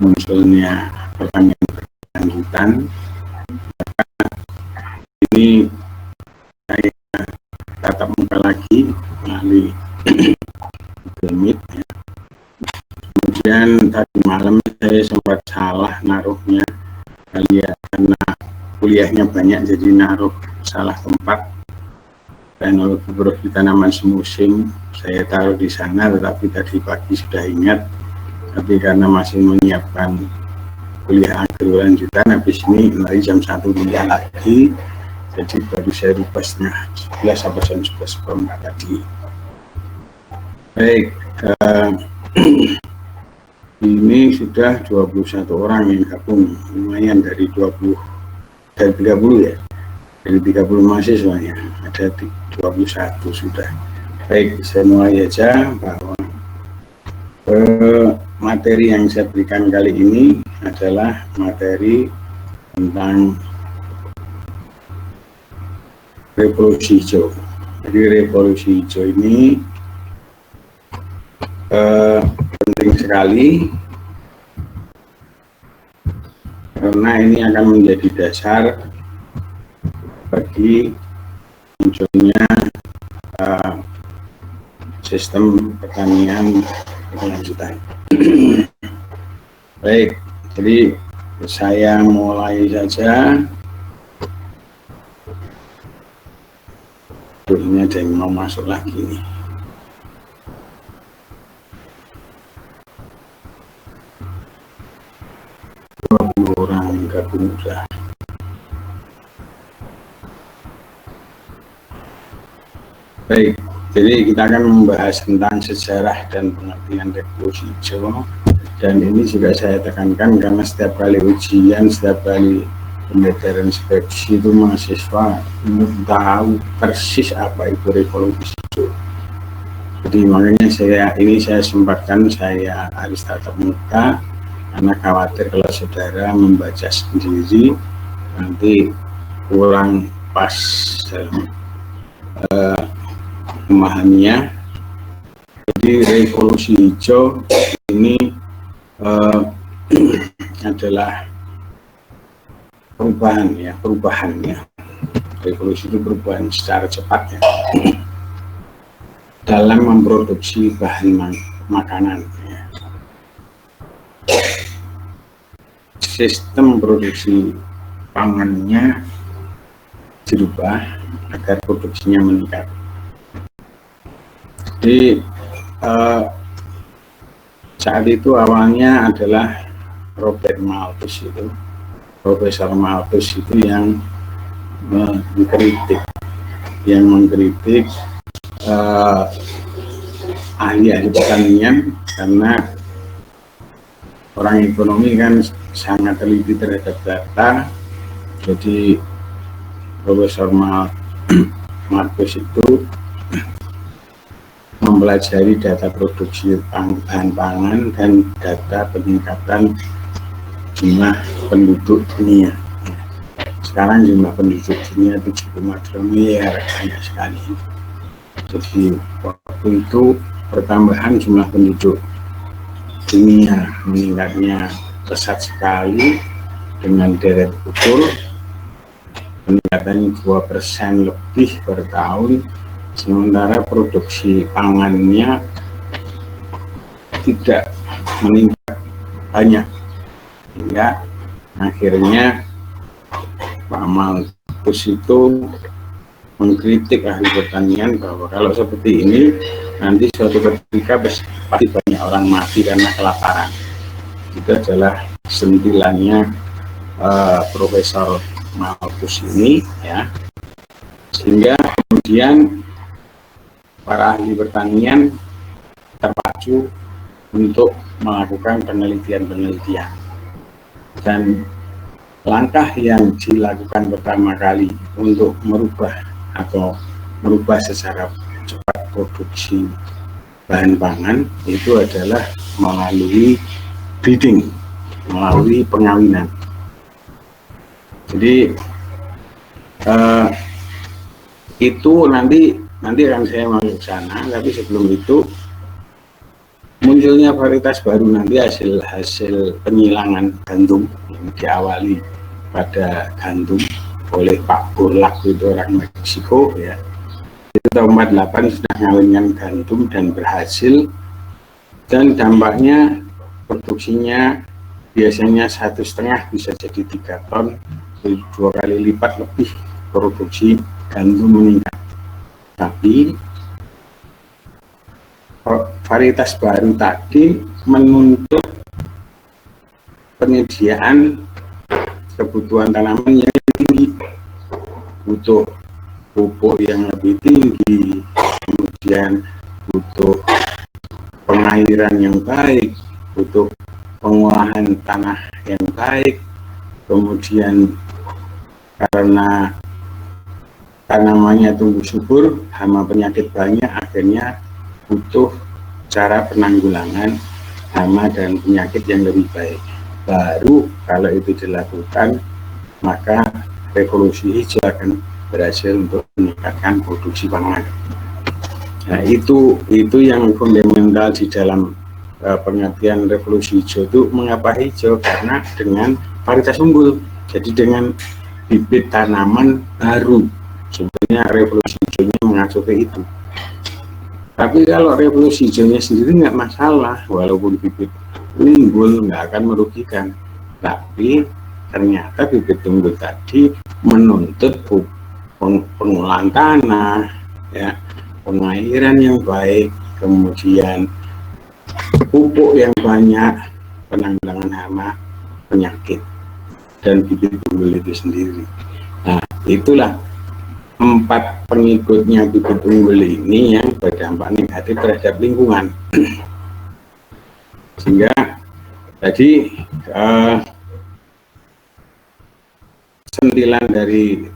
munculnya pertanian berkelanjutan. Ini saya tatap muka lagi melalui Google Meet ya. Kemudian tadi malam saya sempat salah naruhnya karena kuliahnya banyak jadi naruh salah tempat. Teknologi produksi tanaman semusim saya taruh di sana, tetapi tadi pagi sudah ingat. Tapi karena masih menyiapkan kuliah agro lanjutan, habis ini lagi jam 1 kuliah lagi, jadi baru saya rubah setengah 11 sampai jam 11 tadi. Baik, ini sudah 21 orang yang gabung, lumayan dari 30 ya, dari 30 mahasiswanya ada 21 sudah. Baik, saya mulai aja bahwa materi yang saya berikan kali ini adalah materi tentang revolusi hijau. Jadi revolusi hijau ini penting sekali karena ini akan menjadi dasar bagi munculnya sistem pertanian berkelanjutan. Baik, jadi saya mulai saja. Ini ada yang mau masuk lagi nih. Orang gabung udah. Baik, jadi kita akan membahas tentang sejarah dan pengertian revolusi hijau. Dan ini juga saya tekankan karena setiap kali ujian, setiap kali pembelajaran skripsi itu mahasiswa tahu persis apa itu revolusi hijau. Jadi makanya saya sempatkan saya harus tatap muka karena khawatir kalau saudara membaca sendiri nanti kurang pas dalam memahaminya. Jadi revolusi hijau ini adalah perubahan ya. Revolusi itu perubahan secara cepat ya dalam memproduksi bahan makanan ya. Sistem produksi pangannya dirubah agar produksinya meningkat. Jadi saat itu awalnya adalah Robert Malthus itu, Profesor Malthus itu yang mengkritik ahli-ahli pertanian karena orang ekonomi kan sangat teliti terhadap data. Jadi Profesor Malthus itu mempelajari data produksi bahan pangan dan data peningkatan jumlah penduduk dunia. Sekarang jumlah penduduk dunia 7,2 miliar, banyak sekali. Jadi waktu itu pertambahan jumlah penduduk dunia meningkatnya pesat sekali dengan deret ukur peningkatannya 2% lebih per tahun. Sementara produksi pangannya tidak meningkat banyak, hingga akhirnya Pak Malthus itu mengkritik ahli pertanian bahwa kalau seperti ini nanti suatu ketika pasti banyak orang mati karena kelaparan. Itu adalah sentilannya Profesor Malthus ini ya, sehingga kemudian para ahli pertanian terpacu untuk melakukan penelitian dan langkah yang dilakukan pertama kali untuk merubah secara cepat produksi bahan pangan itu adalah melalui breeding, melalui pengawinan. Jadi itu nanti akan saya masuk ke sana, tapi sebelum itu munculnya varietas baru nanti hasil penyilangan gandum yang diawali pada gandum oleh Pak Burlak, itu orang Meksiko ya. Itu tahun 48 sudah ngawinkan gandum dan berhasil, dan dampaknya produksinya biasanya 1,5 bisa jadi 3 ton, 2 kali lipat lebih produksi gandum meningkat. Tapi varietas baru tadi menuntut penyediaan kebutuhan tanaman yang tinggi, butuh pupuk yang lebih tinggi, kemudian butuh pengairan yang baik, butuh pengolahan tanah yang baik, kemudian karena tanamannya tumbuh subur, hama penyakit banyak, akhirnya butuh cara penanggulangan hama dan penyakit yang lebih baik. Baru kalau itu dilakukan, maka revolusi hijau akan berhasil untuk meningkatkan produksi pangan. Nah, itu yang fundamental di dalam pengertian revolusi hijau. Itu mengapa hijau? Karena dengan varietas unggul, jadi dengan bibit tanaman baru. Sebenarnya revolusi hijaunya mengacu ke itu. Tapi kalau revolusi hijaunya sendiri nggak masalah, walaupun bibit unggul nggak akan merugikan. Tapi ternyata bibit unggul tadi menuntut pengolahan tanah, ya, pengairan yang baik, kemudian pupuk yang banyak, penanggulangan hama, penyakit, dan bibit unggul itu sendiri. Nah, itulah 4 pengikutnya bibit unggul ini yang berdampak negatif terhadap lingkungan. Sehingga tadi sentilan dari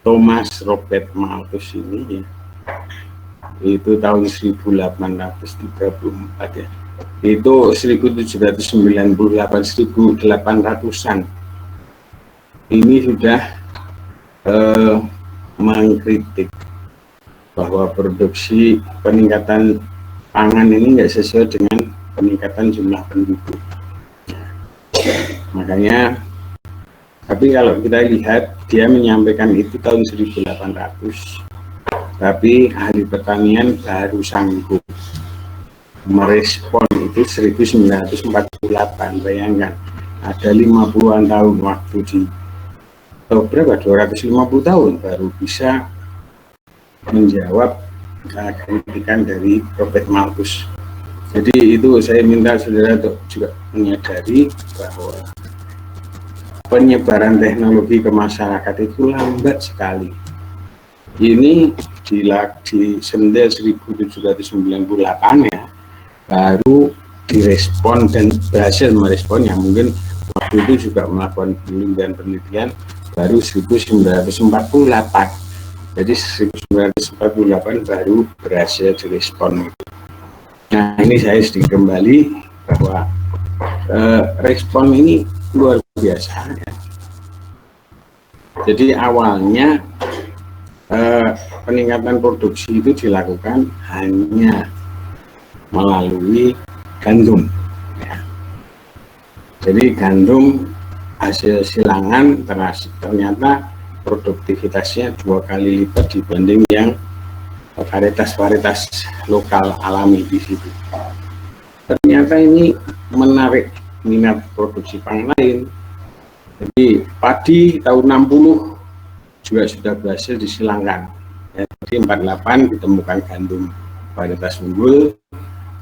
Thomas Robert Malthus ini ya, itu tahun 1834 ya, itu 1798 1800-an ini sudah mengkritik bahwa produksi peningkatan pangan ini nggak sesuai dengan peningkatan jumlah penduduk. Makanya, tapi kalau kita lihat, dia menyampaikan itu tahun 1800, tapi ahli pertanian baru sanggup merespon itu 1948. Bayangkan, ada 50-an tahun waktu di berapa, 250 tahun baru bisa menjawab kritikan dari Robert Malthus. Jadi itu saya minta saudara untuk juga menyadari bahwa penyebaran teknologi ke masyarakat itu lambat sekali. Ini di sendel 1798 ya, baru direspon dan berhasil merespon, yang mungkin waktu itu juga melakukan penelitian baru 1948. Jadi 1948 baru berhasil direspon. Nah, ini saya sedikit kembali bahwa respon ini luar biasa ya. Jadi awalnya peningkatan produksi itu dilakukan hanya melalui gandum ya. Jadi gandum hasil silangan ternyata produktivitasnya 2 kali lipat dibanding yang varietas-varietas lokal alami di situ. Ternyata ini menarik minat produksi pangan lain. Jadi padi tahun 60 juga sudah berhasil disilangkan. Ya, jadi 48 ditemukan gandum varietas unggul,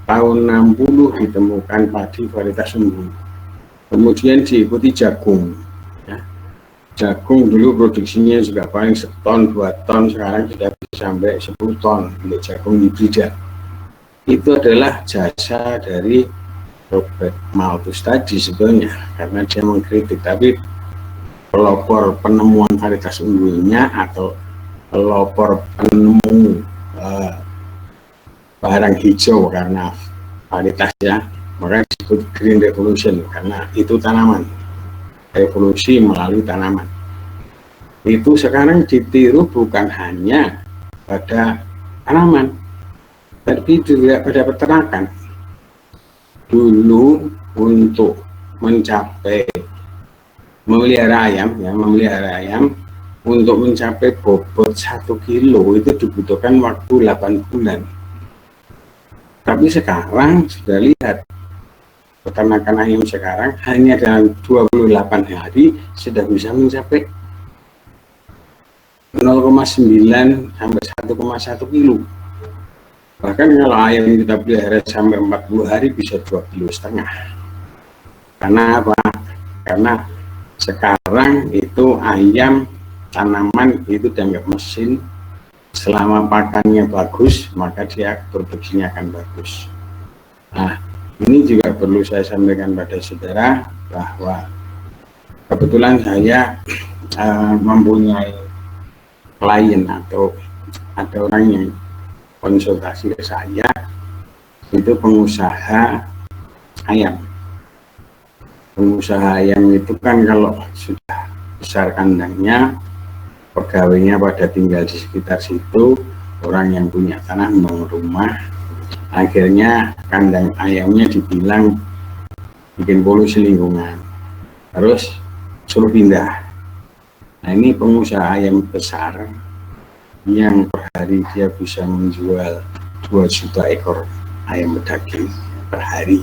tahun 60 ditemukan padi varietas unggul. Kemudian diikuti jagung. Ya. Jagung dulu produksinya juga paling 1 ton, 2 ton, sekarang sudah bisa sampai 10 ton untuk jagung hibrida. Itu adalah jasa dari Robert Malthus tadi sebetulnya, karena dia mengkritik. Tapi pelopor penemuan varietas unggulnya atau pelopor penemu barang hijau karena varietasnya, maka disebut Green Revolution, karena itu tanaman, revolusi melalui tanaman. Itu sekarang ditiru bukan hanya pada tanaman, tapi juga pada peternakan. dulu untuk mencapai memelihara ayam untuk mencapai bobot 1 kilo itu dibutuhkan waktu 8 bulan. Tapi sekarang sudah lihat peternakan ayam sekarang hanya dalam 28 hari sudah bisa mencapai 0,9 sampai 1,1 kilo. Bahkan kalau ayam kita pelihara sampai 40 hari bisa 2,5 kilo. Karena apa? Karena sekarang itu ayam tanaman itu dianggap mesin. Selama pakannya bagus maka dia produksinya akan bagus. Nah, ini juga perlu saya sampaikan pada saudara bahwa kebetulan saya mempunyai klien atau ada orang yang konsultasi ke saya, itu pengusaha ayam. Pengusaha ayam itu kan kalau sudah besar kandangnya, pegawainya pada tinggal di sekitar situ, orang yang punya tanah membangun rumah, akhirnya kandang ayamnya dibilang bikin polusi lingkungan, terus suruh pindah. Nah, ini pengusaha ayam besar yang per hari dia bisa menjual 2 juta ekor ayam pedaging per hari.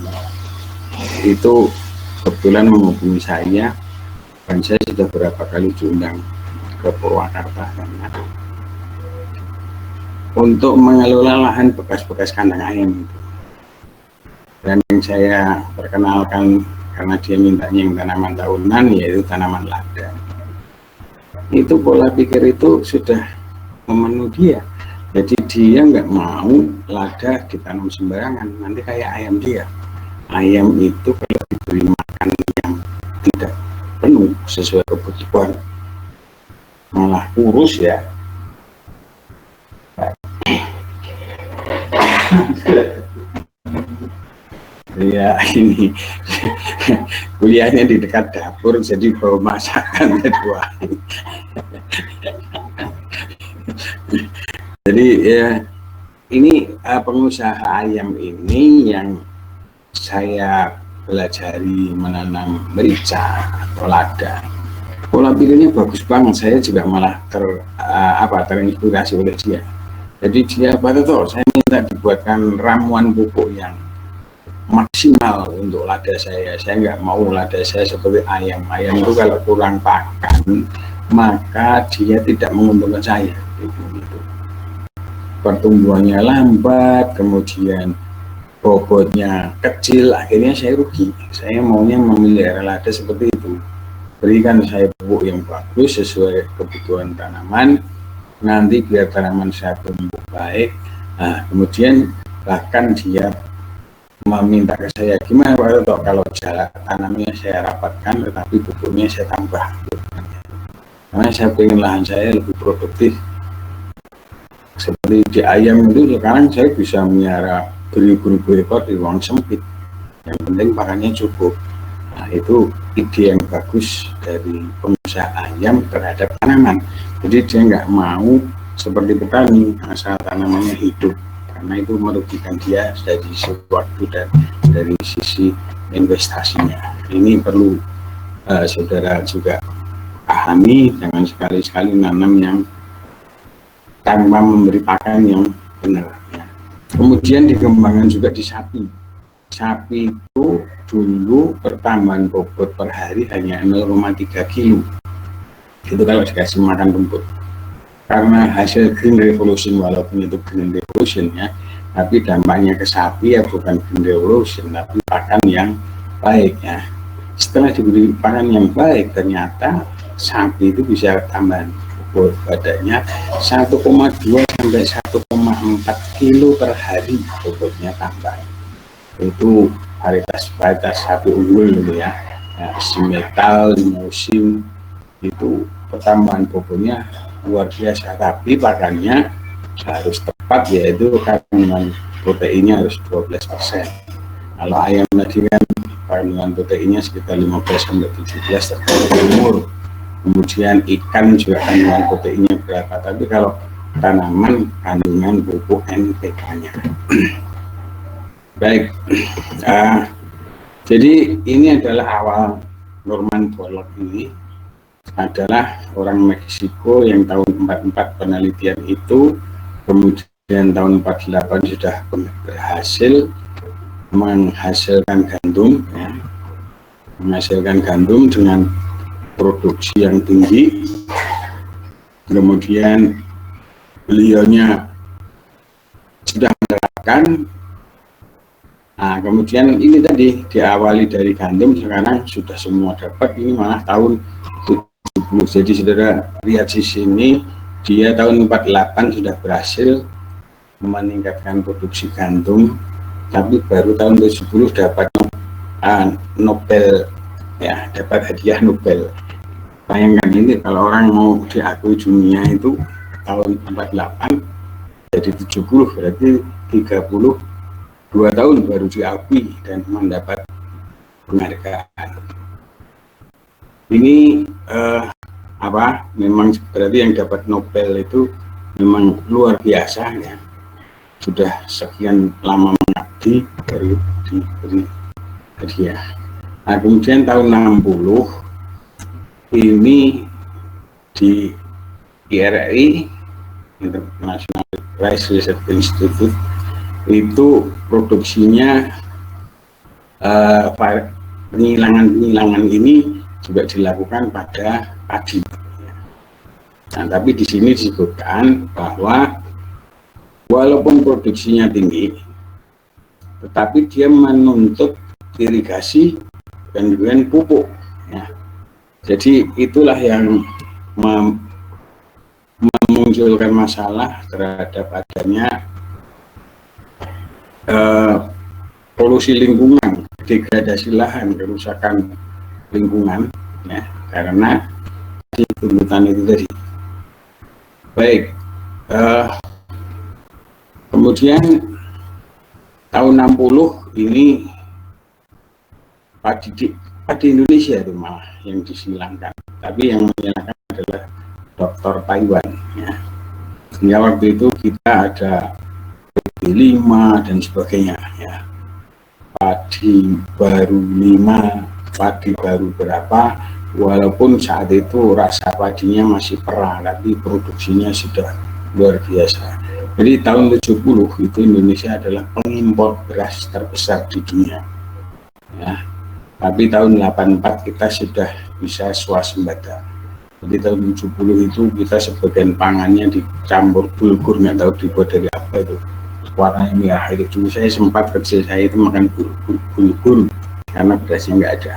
Itu kebetulan menghubungi saya, dan saya sudah beberapa kali diundang ke Purwakarta untuk mengelola lahan bekas-bekas kandang ayam itu. Dan yang saya perkenalkan karena dia mintanya yang tanaman tahunan, yaitu tanaman lada. Itu pola pikir itu sudah memenuhi dia. Jadi dia nggak mau lada ditanam sembarangan, nanti kayak ayam dia. Ayam itu kalau diberi makan yang tidak penuh sesuai kebutuhan malah kurus ya. Ya ini kuliahnya di dekat dapur, jadi bawa masakan kedua. Jadi ya ini pengusaha ayam ini yang saya pelajari menanam merica atau lada. Pola pikirnya bagus banget, saya juga malah terinspirasi oleh dia. Jadi dia saya minta dibuatkan ramuan pupuk yang maksimal untuk lada saya. Saya nggak mau lada saya seperti ayam. Ayam itu kalau kurang pakan maka dia tidak menguntungkan saya. Gitu. Pertumbuhannya lambat, kemudian bobotnya kecil, akhirnya saya rugi. Saya maunya memelihara lada seperti itu. Berikan saya pupuk yang bagus sesuai kebutuhan tanaman, nanti biar tanaman saya tumbuh baik. Nah, kemudian bahkan dia meminta ke saya, gimana Pak Toto kalau jalan tanamnya saya rapatkan tetapi pupuknya saya tambah, karena saya ingin lahan saya lebih produktif. Seperti di ayam itu sekarang saya bisa melihara beribu-ribu ekor di ruang sempit, yang penting pakannya cukup. Nah, itu ide yang bagus dari pengusaha ayam terhadap tanaman. Jadi dia nggak mau seperti petani asal tanamannya hidup, karena itu merugikan dia dari sisi waktu dan dari sisi investasinya. Ini perlu saudara juga pahami, jangan sekali-sekali nanam yang tanpa memberi pakan yang benar. Ya. Kemudian dikembangkan juga di sapi. Sapi itu dulu pertambahan bobot per hari hanya 0,3 kilo. Itu kalau dikasih makan rumput. Karena hasil green revolution, walaupun itu green revolution ya, tapi dampaknya ke sapi ya bukan green revolution, tapi pakan yang baik ya. Setelah diberi pakan yang baik, ternyata sapi itu bisa tambahan bobot badannya 1,2 sampai 1,4 kilo per hari bobotnya tambah. Itu varietas sapi unggul gitu ya. Simetal, musim itu pertambahan bobotnya luar biasa, tapi pakannya harus tepat, yaitu kandungan proteinnya harus 12%. Kalau ayam tadi kan kandungan proteinnya sekitar 15-17 tergantung umur. Kemudian ikan juga kandungan proteinnya berapa, tapi kalau tanaman kandungan pupuk NPK-nya. Baik, Jadi ini adalah awal. Norman Borlaug ini adalah orang Meksiko yang tahun 44 penelitian itu, kemudian tahun 48 sudah berhasil menghasilkan gandum, ya, menghasilkan gandum dengan produksi yang tinggi. Kemudian beliaunya sudah menerapkan. Nah, kemudian ini tadi diawali dari gandum, sekarang sudah semua dapat. Ini malah tahun 70. Jadi saudara lihat di sini, dia tahun 48 sudah berhasil meningkatkan produksi gandum, tapi baru tahun 70 dapat Nobel, ya, dapat hadiah Nobel. Bayangkan ini, kalau orang mau diakui dunia itu tahun 48, jadi 70, berarti 32 tahun baru diakui dan mendapat penghargaan. Ini memang berarti yang dapat Nobel itu memang luar biasa, ya. Sudah sekian lama mengabdi baru diberi hadiah. Nah, kemudian tahun 60 ini di IRI, International Rice Research Institute, itu produksinya pengilangan ini juga dilakukan pada padi. Nah, tapi di sini disebutkan bahwa walaupun produksinya tinggi, tetapi dia menuntut irigasi dan juga pupuk, ya. Jadi itulah yang memunculkan masalah terhadap adanya polusi lingkungan, degradasi lahan, kerusakan lingkungan, ya, karena tuntutan itu tadi. Baik, kemudian tahun 60 ini padi Indonesia itu malah yang disilangkan, tapi yang menyilangkan adalah Dr. Taiwan, ya. Sehingga waktu itu kita ada PB5 dan sebagainya, ya. Padi baru 5, padi baru berapa, walaupun saat itu rasa padinya masih perah, tapi produksinya sudah luar biasa. Jadi tahun 70 itu Indonesia adalah pengimpor beras terbesar di dunia, ya. Tapi tahun 84 kita sudah bisa swasembada. Jadi tahun 70 itu kita sebagian pangannya dicampur bulgur, nggak tahu dibuat dari apa itu, warnanya merah itu. Saya sempat kecil saya itu makan bulgur karena berasnya nggak ada.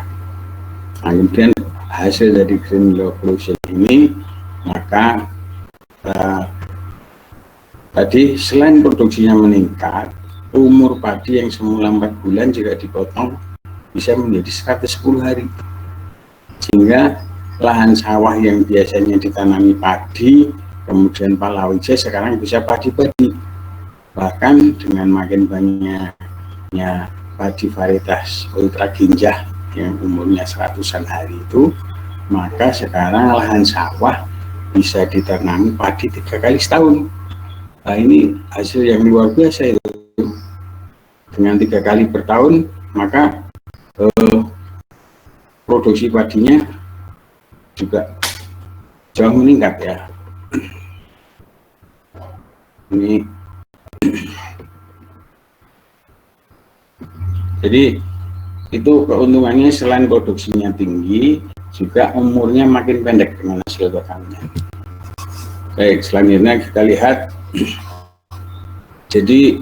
Nah, kemudian hasil dari green revolution ini, maka tadi selain produksinya meningkat, umur padi yang semula 4 bulan jika dipotong bisa menjadi 110 hari, sehingga lahan sawah yang biasanya ditanami padi kemudian palawija sekarang bisa padi-padi. Bahkan dengan makin banyaknya padi varietas ultra ginjah yang umurnya 100-an hari itu, maka sekarang lahan sawah bisa ditanami padi 3 kali setahun. Nah, ini hasil yang luar biasa itu. Dengan 3 kali per tahun, maka produksi padinya juga jauh meningkat, ya. Ini jadi itu keuntungannya, selain produksinya tinggi, juga umurnya makin pendek dengan hasil pakannya. Baik, selanjutnya kita lihat. Jadi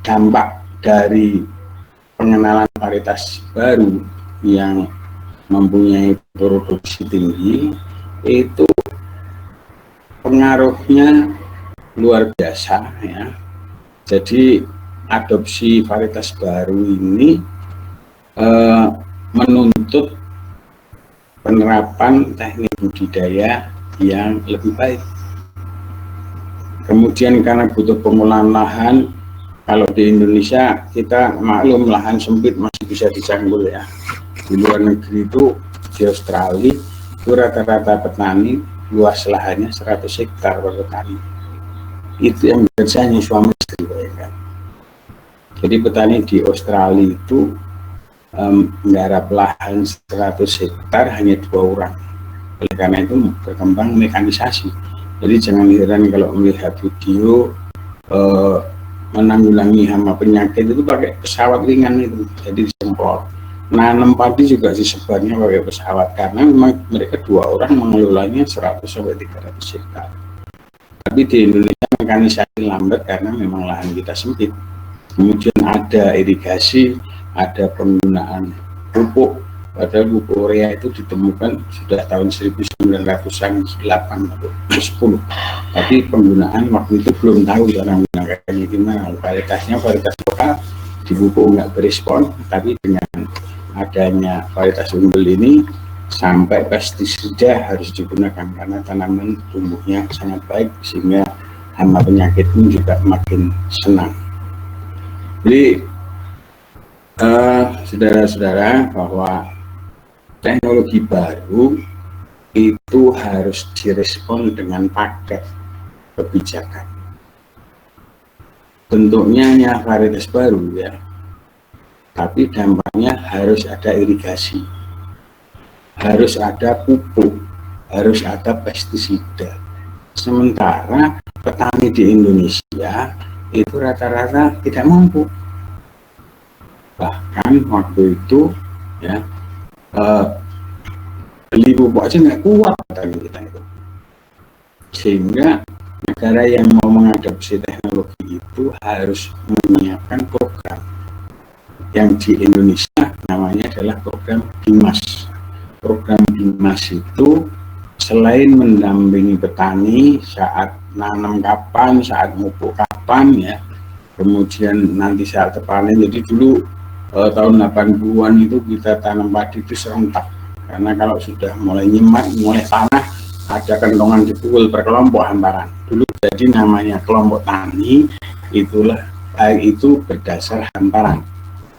dampak dari pengenalan varietas baru yang mempunyai produksi tinggi itu pengaruhnya luar biasa, ya. Jadi adopsi varietas baru ini menuntut penerapan teknik budidaya yang lebih baik. Kemudian karena butuh pengolahan lahan, kalau di Indonesia kita maklum lahan sempit masih bisa dicanggul, ya. Di luar negeri itu, di Australia itu rata-rata petani luas lahannya 100 hektar per petani. Itu yang biasanya suami istri, bayangkan. Jadi petani di Australia itu menggarap lahan 100 hektar hanya 2 orang. Oleh karena itu berkembang mekanisasi. Jadi jangan heran kalau melihat video menanggulangi hama penyakit itu pakai pesawat ringan itu, jadi disemprot. Nanam padi juga disebarnya pakai pesawat karena memang mereka 2 orang mengelolanya 100 sampai 300 hektar. Tapi di Indonesia mekanisasi lambat karena memang lahan kita sempit. Kemudian ada irigasi, ada penggunaan pupuk. Padahal pupuk urea itu ditemukan sudah tahun 1908 atau 10. Tapi penggunaan waktu itu belum tahu cara menggunakannya gimana. Varietasnya varietas lokal, di pupuk nggak berespon, tapi dengan adanya varietas unggul ini sampai pestisida harus digunakan karena tanaman tumbuhnya sangat baik sehingga hama penyakit pun juga makin senang. Jadi saudara-saudara, bahwa teknologi baru itu harus direspon dengan paket kebijakan. Bentuknya hanya varietas baru ya, tapi dampaknya harus ada irigasi, harus ada pupuk, harus ada pestisida. Sementara petani di Indonesia itu rata-rata tidak mampu. Bahkan waktu itu ya beli pupuk aja nggak kuat petani kita itu. Sehingga negara yang mau mengadopsi teknologi itu harus menyiapkan program yang di Indonesia namanya adalah program BIMAS. Program BIMAS itu selain mendampingi petani saat nanam kapan, saat pupuk kapan ya, kemudian nanti saat panen. Jadi dulu tahun 80-an itu kita tanam padi itu serentak, karena kalau sudah mulai nyemat, mulai tanah, ada kentongan dipukul per kelompok hamparan. Dulu jadi namanya kelompok tani, itulah itu berdasar hamparan.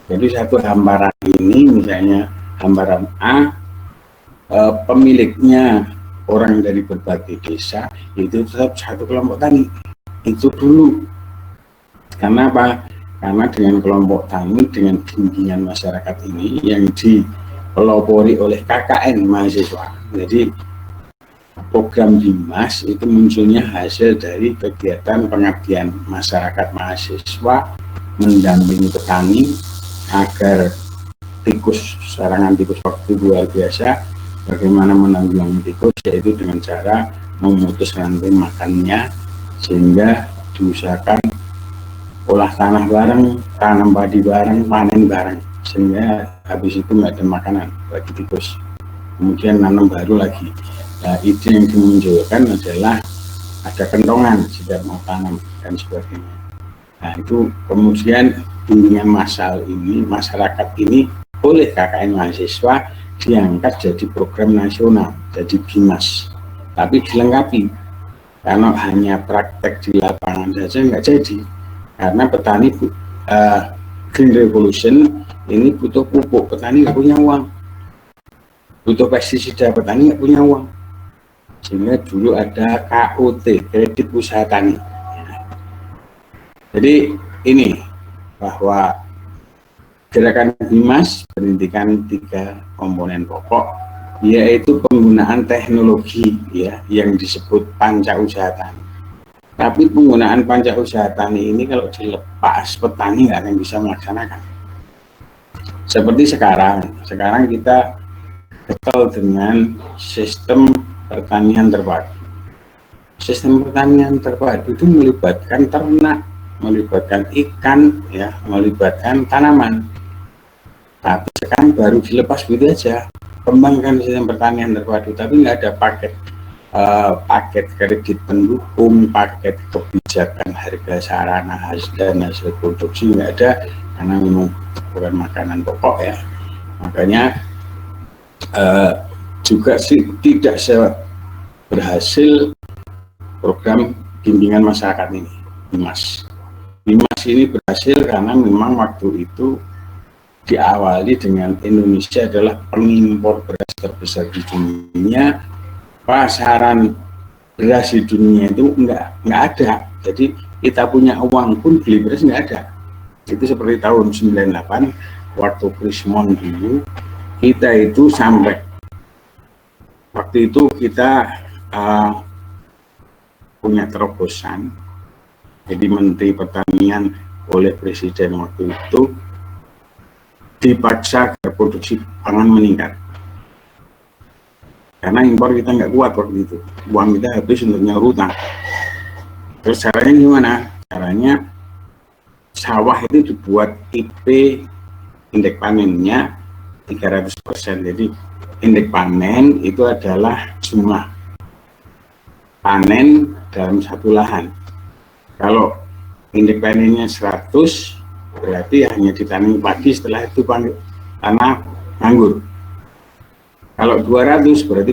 Jadi satu hamparan ini misalnya hamparan A, pemiliknya orang dari berbagai desa, itu tetap satu kelompok tani. Itu dulu. Karena apa? Karena dengan kelompok tani, dengan bimbingan masyarakat ini yang dipelopori oleh KKN mahasiswa. Jadi program BIMAS itu munculnya hasil dari kegiatan pengabdian masyarakat mahasiswa mendampingi petani agar tikus, serangan tikus waktu luar biasa. Bagaimana menanggulangi tikus, yaitu dengan cara memutus rantai makannya, sehingga diusahakan olah tanah bareng, tanam padi bareng, panen bareng, sehingga habis itu nggak ada makanan bagi tikus. Kemudian nanam baru lagi. Nah, ide yang dimunculkan adalah ada kentongan setiap mau tanam dan sebagainya. Nah, itu kemudian bimbingan massal ini, masyarakat ini oleh KKN mahasiswa diangkat jadi program nasional, jadi BIMAS. Tapi dilengkapi, karena hanya praktek di lapangan saja nggak jadi. Karena petani Green Revolution ini butuh pupuk, petani nggak punya uang. Butuh pestisida, petani nggak punya uang. Sehingga dulu ada KUT, kredit usaha tani. Jadi ini bahwa gerakan BIMAS berhentikan 3 komponen pokok, yaitu penggunaan teknologi ya yang disebut panca usaha tani. Tapi penggunaan panca usaha tani ini kalau dilepas, petani nggak akan bisa melaksanakan. Seperti sekarang kita getol dengan sistem pertanian terpadu. Sistem pertanian terpadu itu melibatkan ternak, melibatkan ikan, ya, melibatkan tanaman. Tapi sekarang baru dilepas gitu aja, kembangkan sistem pertanian terpadu, tapi nggak ada paket kredit pendukung, paket kebijakan harga sarana dan hasil produksi nggak ada, karena memang bukan makanan pokok ya. Makanya juga tidak berhasil program bimbingan masyarakat ini, BIMAS. BIMAS ini berhasil karena memang waktu itu diawali dengan Indonesia adalah pengimpor beras terbesar di dunia. Pasaran beras di dunia itu nggak ada, jadi kita punya uang pun beli beras nggak ada. Itu seperti tahun 98 waktu Krismon dulu, kita itu sampai waktu itu kita uh, punya terobosan. Jadi Menteri Pertanian oleh Presiden waktu itu dipaksa agar produksi pangan meningkat. Karena impor kita nggak kuat waktu itu, uang kita habis untuk nyaur utang. Terus caranya gimana? Caranya sawah itu dibuat IP indeks panennya 300%. Jadi indeks panen itu adalah jumlah panen dalam satu lahan. Kalau indeks panennya 100, berarti hanya ditanami padi, setelah itu tanah anggur. Kalau 200 berarti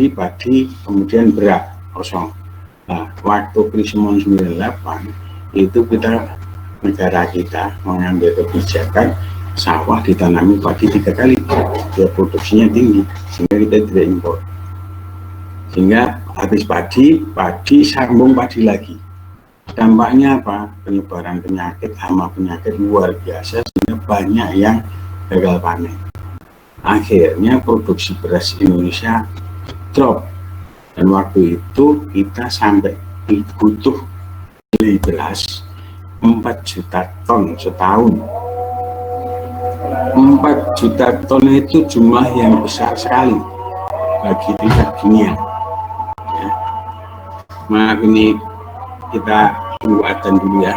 padi, kemudian beras kosong. Nah, waktu Krismon 98 itu negara kita mengambil kebijakan sawah ditanami padi 3 kali, ya produksinya tinggi, sehingga kita tidak impor. Sehingga habis padi sambung padi lagi. Dampaknya apa? Penyebaran penyakit, hama penyakit luar biasa, sehingga banyak yang gagal panen. Akhirnya produksi beras Indonesia drop, dan waktu itu kita sampai butuh beli beras 4 juta ton setahun. 4 juta ton itu jumlah yang besar sekali bagi tingkat dunia. Ya. Maaf, ini kita tunggu adzan dulu ya.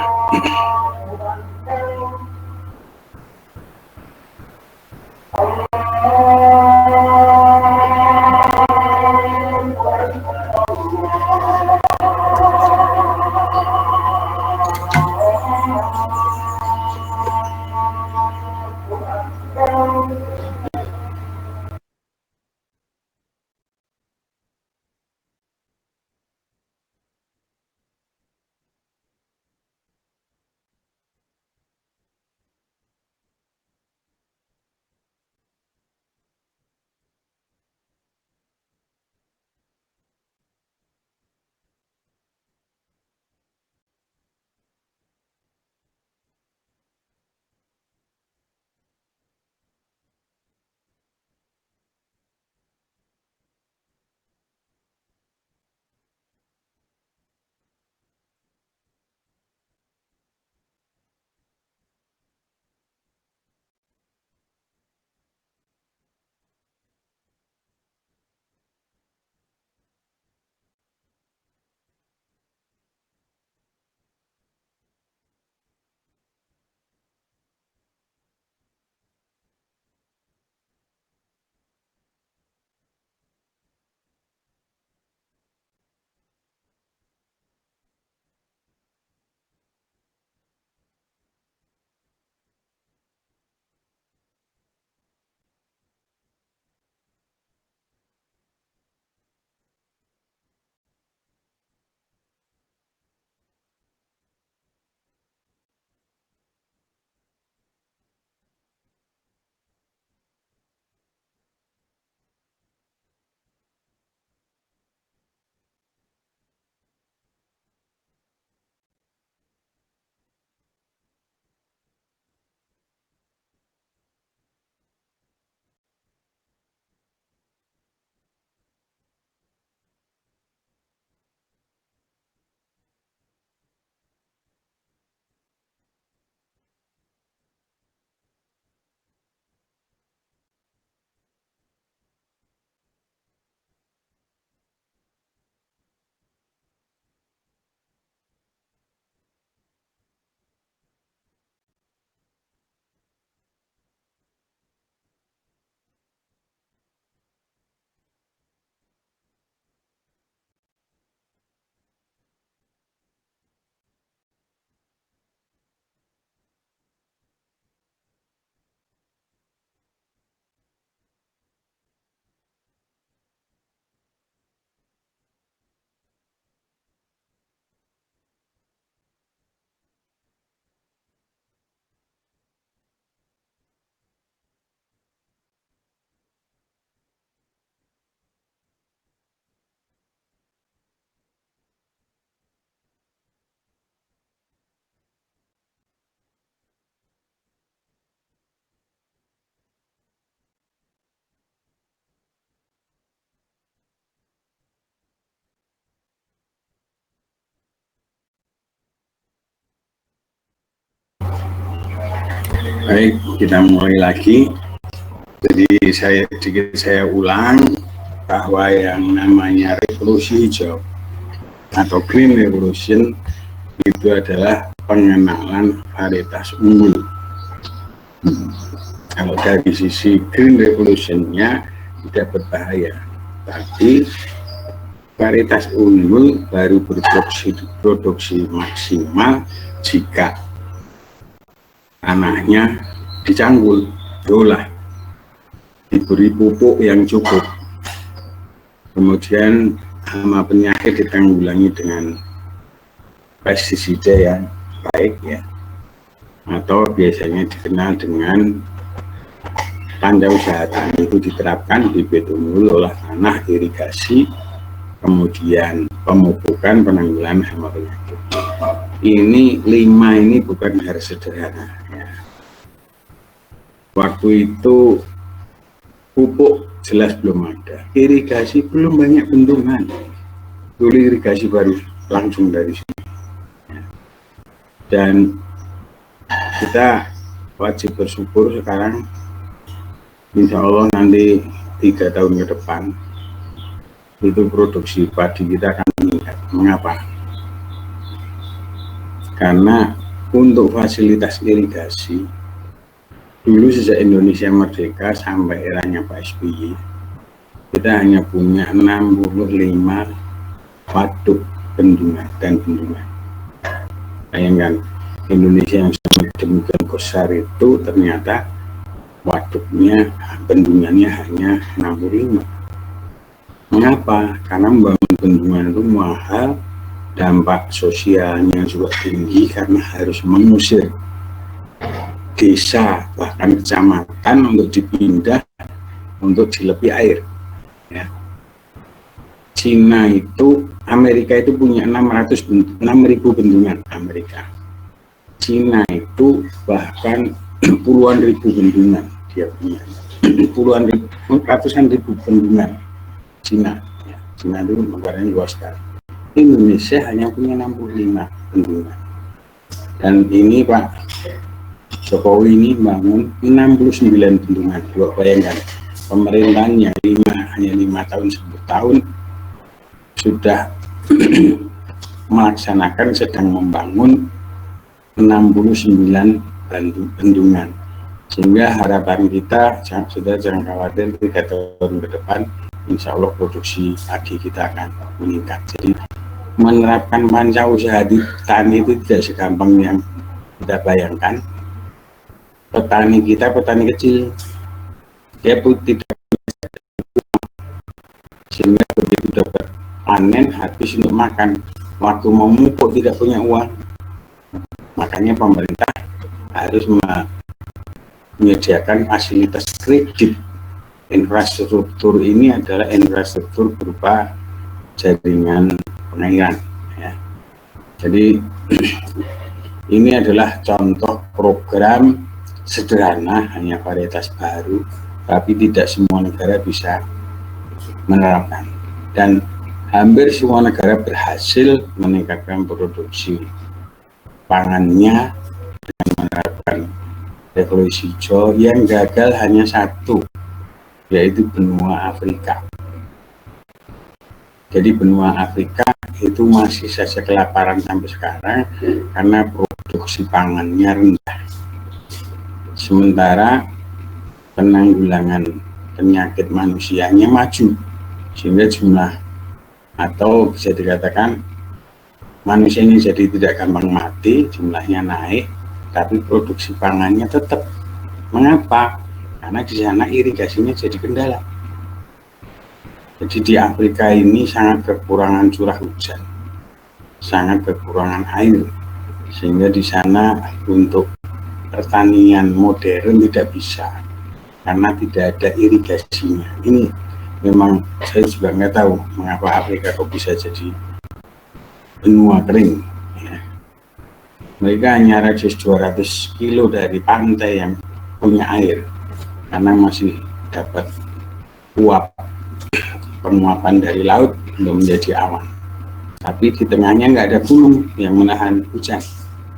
Baik, kita mulai lagi. Jadi saya ulang bahwa yang namanya revolusi hijau atau Green Revolution itu adalah pengenalan varietas unggul. Kalau dari sisi Green Revolution-nya tidak berbahaya, tapi varietas unggul baru berproduksi maksimal jika tanahnya dicanggul, diolah, diberi pupuk yang cukup, kemudian hama penyakit ditanggulangi dengan pestisida yang baik ya, atau biasanya dikenal dengan tanda usaha tani itu diterapkan, bibit unggul, olah tanah, irigasi, kemudian pemupukan, penanggulangan hama penyakit. Ini 5 ini bukan hal sederhana ya. Waktu itu pupuk jelas belum ada, irigasi belum banyak bendungan, dulu irigasi baru langsung dari sini ya. Dan kita wajib bersyukur sekarang, insya Allah nanti 3 tahun ke depan itu produksi padi kita akan meningkat. Mengapa? Karena untuk fasilitas irigasi dulu sejak Indonesia merdeka sampai eranya Pak SBY kita hanya punya 65 waduk bendungan dan bendungan. Bayangkan, Indonesia yang demikian besar itu ternyata waduknya, bendungannya hanya 65. Mengapa? Karena membangun bendungan itu mahal, dampak sosialnya juga tinggi karena harus mengusir desa bahkan kecamatan untuk dipindah untuk dilepi air ya. Cina itu, Amerika itu punya 6.000 bendungan. Amerika, Cina itu bahkan puluhan ribu bendungan dia punya, puluhan ribu, ratusan ribu bendungan Cina ya. Cina itu negaranya luas sekali. Indonesia hanya punya 65 bendungan, dan ini Pak Jokowi ini bangun 69 bendungan. Coba bayangkan, pemerintahnya hanya 5 tahun, 10 tahun sudah melaksanakan, sedang membangun 69 bendungan. Sehingga harapan kita, sudah jangan khawatir, 3 tahun ke depan insya Allah produksi padi kita akan meningkat. Jadi menerapkan panca usaha di tani itu tidak segampang yang kita bayangkan. Petani kita petani kecil, dia pun tidak, sehingga begitu dapat panen habis untuk makan, waktu mau memupuk tidak punya uang. Makanya pemerintah harus menyediakan fasilitas kredit. Infrastruktur ini adalah infrastruktur berupa jaringan pengairan ya. Jadi ini adalah contoh program sederhana, hanya varietas baru, tapi tidak semua negara bisa menerapkan, dan hampir semua negara berhasil meningkatkan produksi pangannya dengan menerapkan revolusi hijau. Yang gagal hanya satu, yaitu benua Afrika. Jadi benua Afrika itu masih saja kelaparan sampai sekarang karena produksi pangannya rendah. Sementara penanggulangan penyakit manusianya maju, sehingga jumlah, atau bisa dikatakan manusia ini jadi tidak gampang mati, jumlahnya naik, tapi produksi pangannya tetap. Mengapa? Karena di sana irigasinya jadi kendala. Jadi di Afrika ini sangat kekurangan curah hujan, sangat kekurangan air, sehingga di sana untuk pertanian modern tidak bisa karena tidak ada irigasinya. Ini memang saya juga nggak tahu mengapa Afrika kok bisa jadi benua kering ya. Mereka hanya radius 200 kilo dari pantai yang punya air, karena masih dapat uap, penguapan dari laut belum menjadi awan. Tapi di tengahnya nggak ada gunung yang menahan hujan,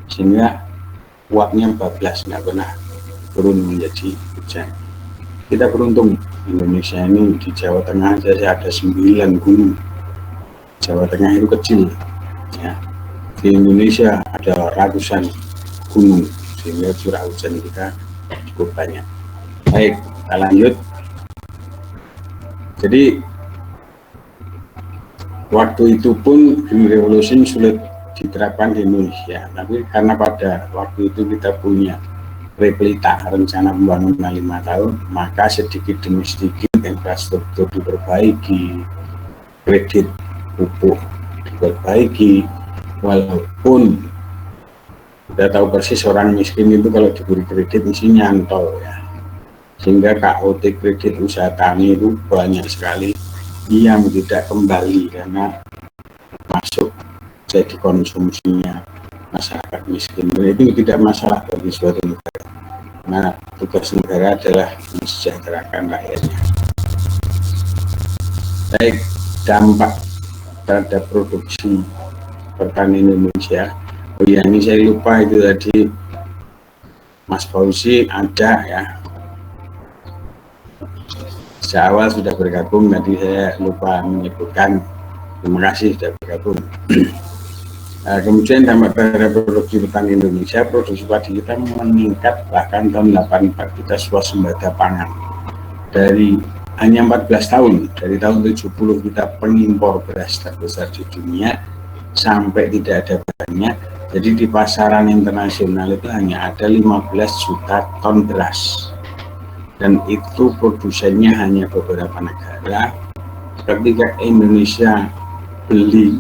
sehingga uapnya bablas, nggak pernah turun menjadi hujan. Kita beruntung Indonesia ini di Jawa Tengah saja ada 9 gunung. Jawa Tengah itu kecil ya. Di Indonesia ada ratusan gunung sehingga curah hujan kita cukup banyak. Baik, kita lanjut. Jadi waktu itu pun Green Revolution sulit diterapkan di Indonesia, tapi karena pada waktu itu kita punya replita rencana pembangunan 5 tahun, maka sedikit demi sedikit infrastruktur diperbaiki, kredit pupuk diperbaiki, walaupun kita tahu persis orang miskin itu kalau diberi kredit mesti nyantol ya, sehingga KOT kredit usaha tani itu banyak sekali yang tidak kembali karena masuk jadi konsumsinya masyarakat miskin. Itu tidak masalah bagi suatu negara. Nah, tugas negara adalah mensejahterakan rakyatnya. Baik, dampak terhadap produksi pertanian Indonesia. Oh ya, ini saya lupa itu tadi Mas Fauzi ada ya. Sejak awal sudah bergabung, tadi saya lupa menyebutkan. Terima kasih sudah bergabung. Nah, kemudian dampak terhadap produksi petani Indonesia, produksi padi kita meningkat bahkan tahun 84 kita swasembada pangan. Dari hanya 14 tahun, dari tahun 70 kita pengimpor beras terbesar di dunia sampai tidak ada barangnya. Jadi di pasaran internasional itu hanya ada 15 juta ton beras. Dan itu produsennya hanya beberapa negara. Ketika Indonesia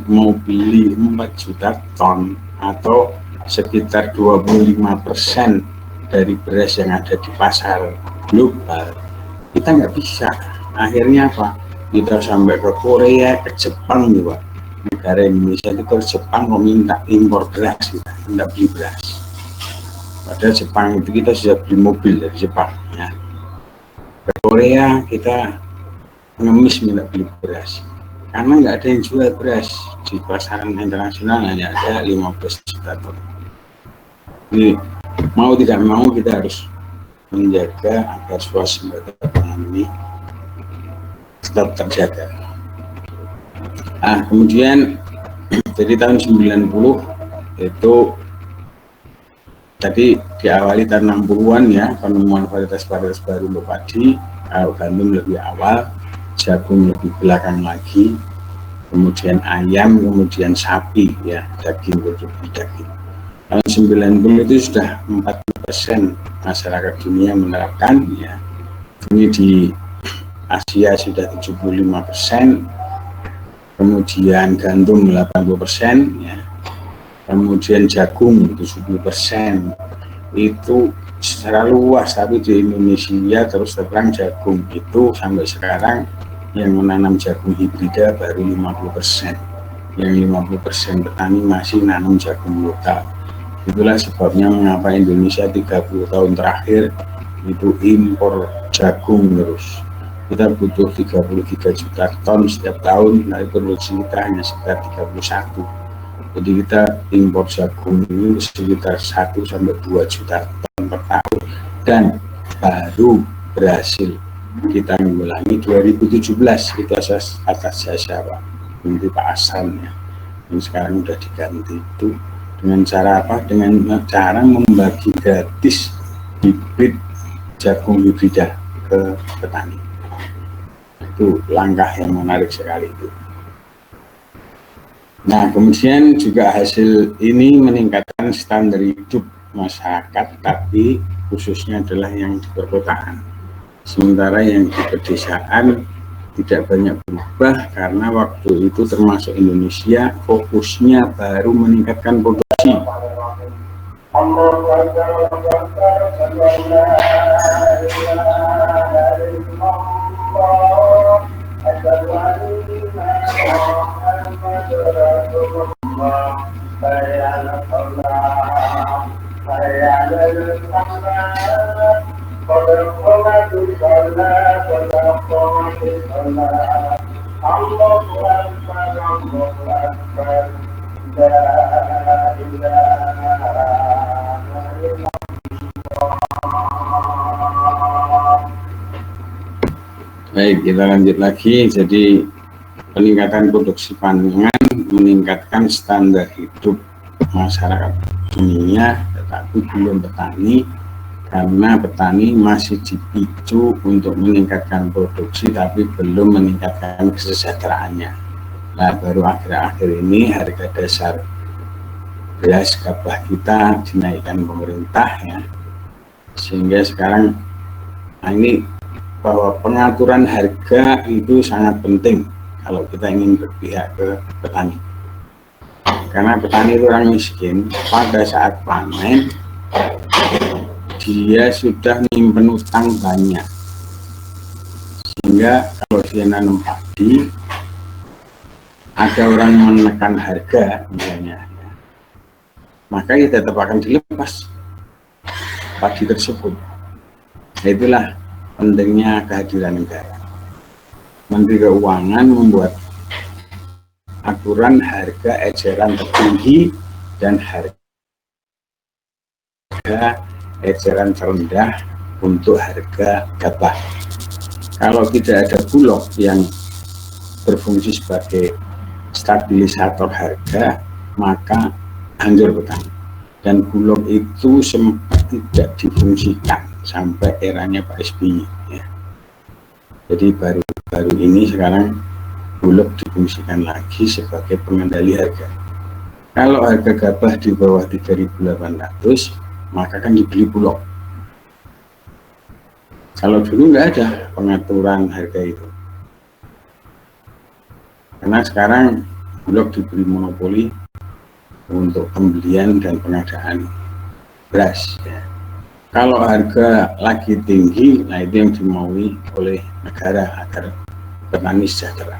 mau beli 4 juta ton atau sekitar 25% dari beras yang ada di pasar global, kita nggak bisa. Akhirnya apa? Kita sampai ke Korea, ke Jepang juga. Negara Indonesia itu ke Jepang mau minta impor beras, kita minta beli beras. Padahal Jepang itu kita sudah beli mobil dari Jepang ya. Ke Korea kita ngemis minta beli beras karena nggak ada yang jual beras di pasaran internasional, hanya ada 15 juta ton. Jadi mau tidak mau kita harus menjaga agar swasembada pangan ini tetap terjaga. Nah, kemudian dari tahun 90 itu tadi diawali tahun 60-an ya, penemuan varietas-varietas baru untuk padi, gandum lebih awal, jagung lebih belakang lagi, kemudian ayam, kemudian sapi ya, daging produksi daging. Tahun 90 itu sudah 40% masyarakat dunia menerapkan ya. Ini di Asia sudah 75%, kemudian gandum 80% ya. Kemudian jagung 70%. Itu secara luas, tapi di Indonesia terus terang jagung itu sampai sekarang yang menanam jagung hibrida baru 50%. Yang 50% petani masih nanam jagung lokal. Itulah sebabnya mengapa Indonesia 30 tahun terakhir itu impor jagung terus. Kita butuh 33 juta ton setiap tahun, dari produksi kita hanya sekitar 31. Jadi kita impor jagung ini sekitar 1 sampai 2 juta ton per tahun, dan baru berhasil kita mengulangi 2017 itu atas jasa Pak Menteri Pak Hasan ya, yang sekarang sudah diganti. Itu dengan cara apa? Dengan cara membagi gratis bibit jagung hibrida ke petani. Itu langkah yang menarik sekali itu. Nah, kemudian juga hasil ini meningkatkan standar hidup masyarakat, tapi khususnya adalah yang di perkotaan. Sementara yang di pedesaan tidak banyak berubah karena waktu itu termasuk Indonesia fokusnya baru meningkatkan produksi. Baik, kita lanjut lagi. Jadi peningkatan produksi pangan meningkatkan standar hidup masyarakat dunia, tetapi belum petani, karena petani masih dipicu untuk meningkatkan produksi tapi belum meningkatkan kesejahteraannya. Nah, baru akhir-akhir ini harga dasar beras gabah kita dinaikkan pemerintah ya, sehingga sekarang ini bahwa pengaturan harga itu sangat penting kalau kita ingin berpihak ke petani, karena petani itu orang miskin. Pada saat panen dia sudah nyimpen utang banyak, sehingga kalau dia nanam padi ada orang menekan harga misalnya, maka dia tetap akan dilepas padi tersebut. Itulah pentingnya kehadiran negara. Menteri Keuangan membuat aturan harga eceran tertinggi dan harga eceran terendah untuk harga gabah. Kalau tidak ada Bulog yang berfungsi sebagai stabilisator harga, maka hancur petani. Dan Bulog itu sempat tidak difungsikan sampai eranya Pak SBY ya. Jadi baru ini sekarang Bulog difungsikan lagi sebagai pengendali harga. Kalau harga gabah di bawah 3.800, maka kan dibeli Bulog. Kalau dulu nggak ada pengaturan harga itu, karena sekarang Bulog diberi monopoli untuk pembelian dan pengadaan beras ya. Kalau harga lagi tinggi, nah itu yang dimaui oleh negara agar petani sejahtera.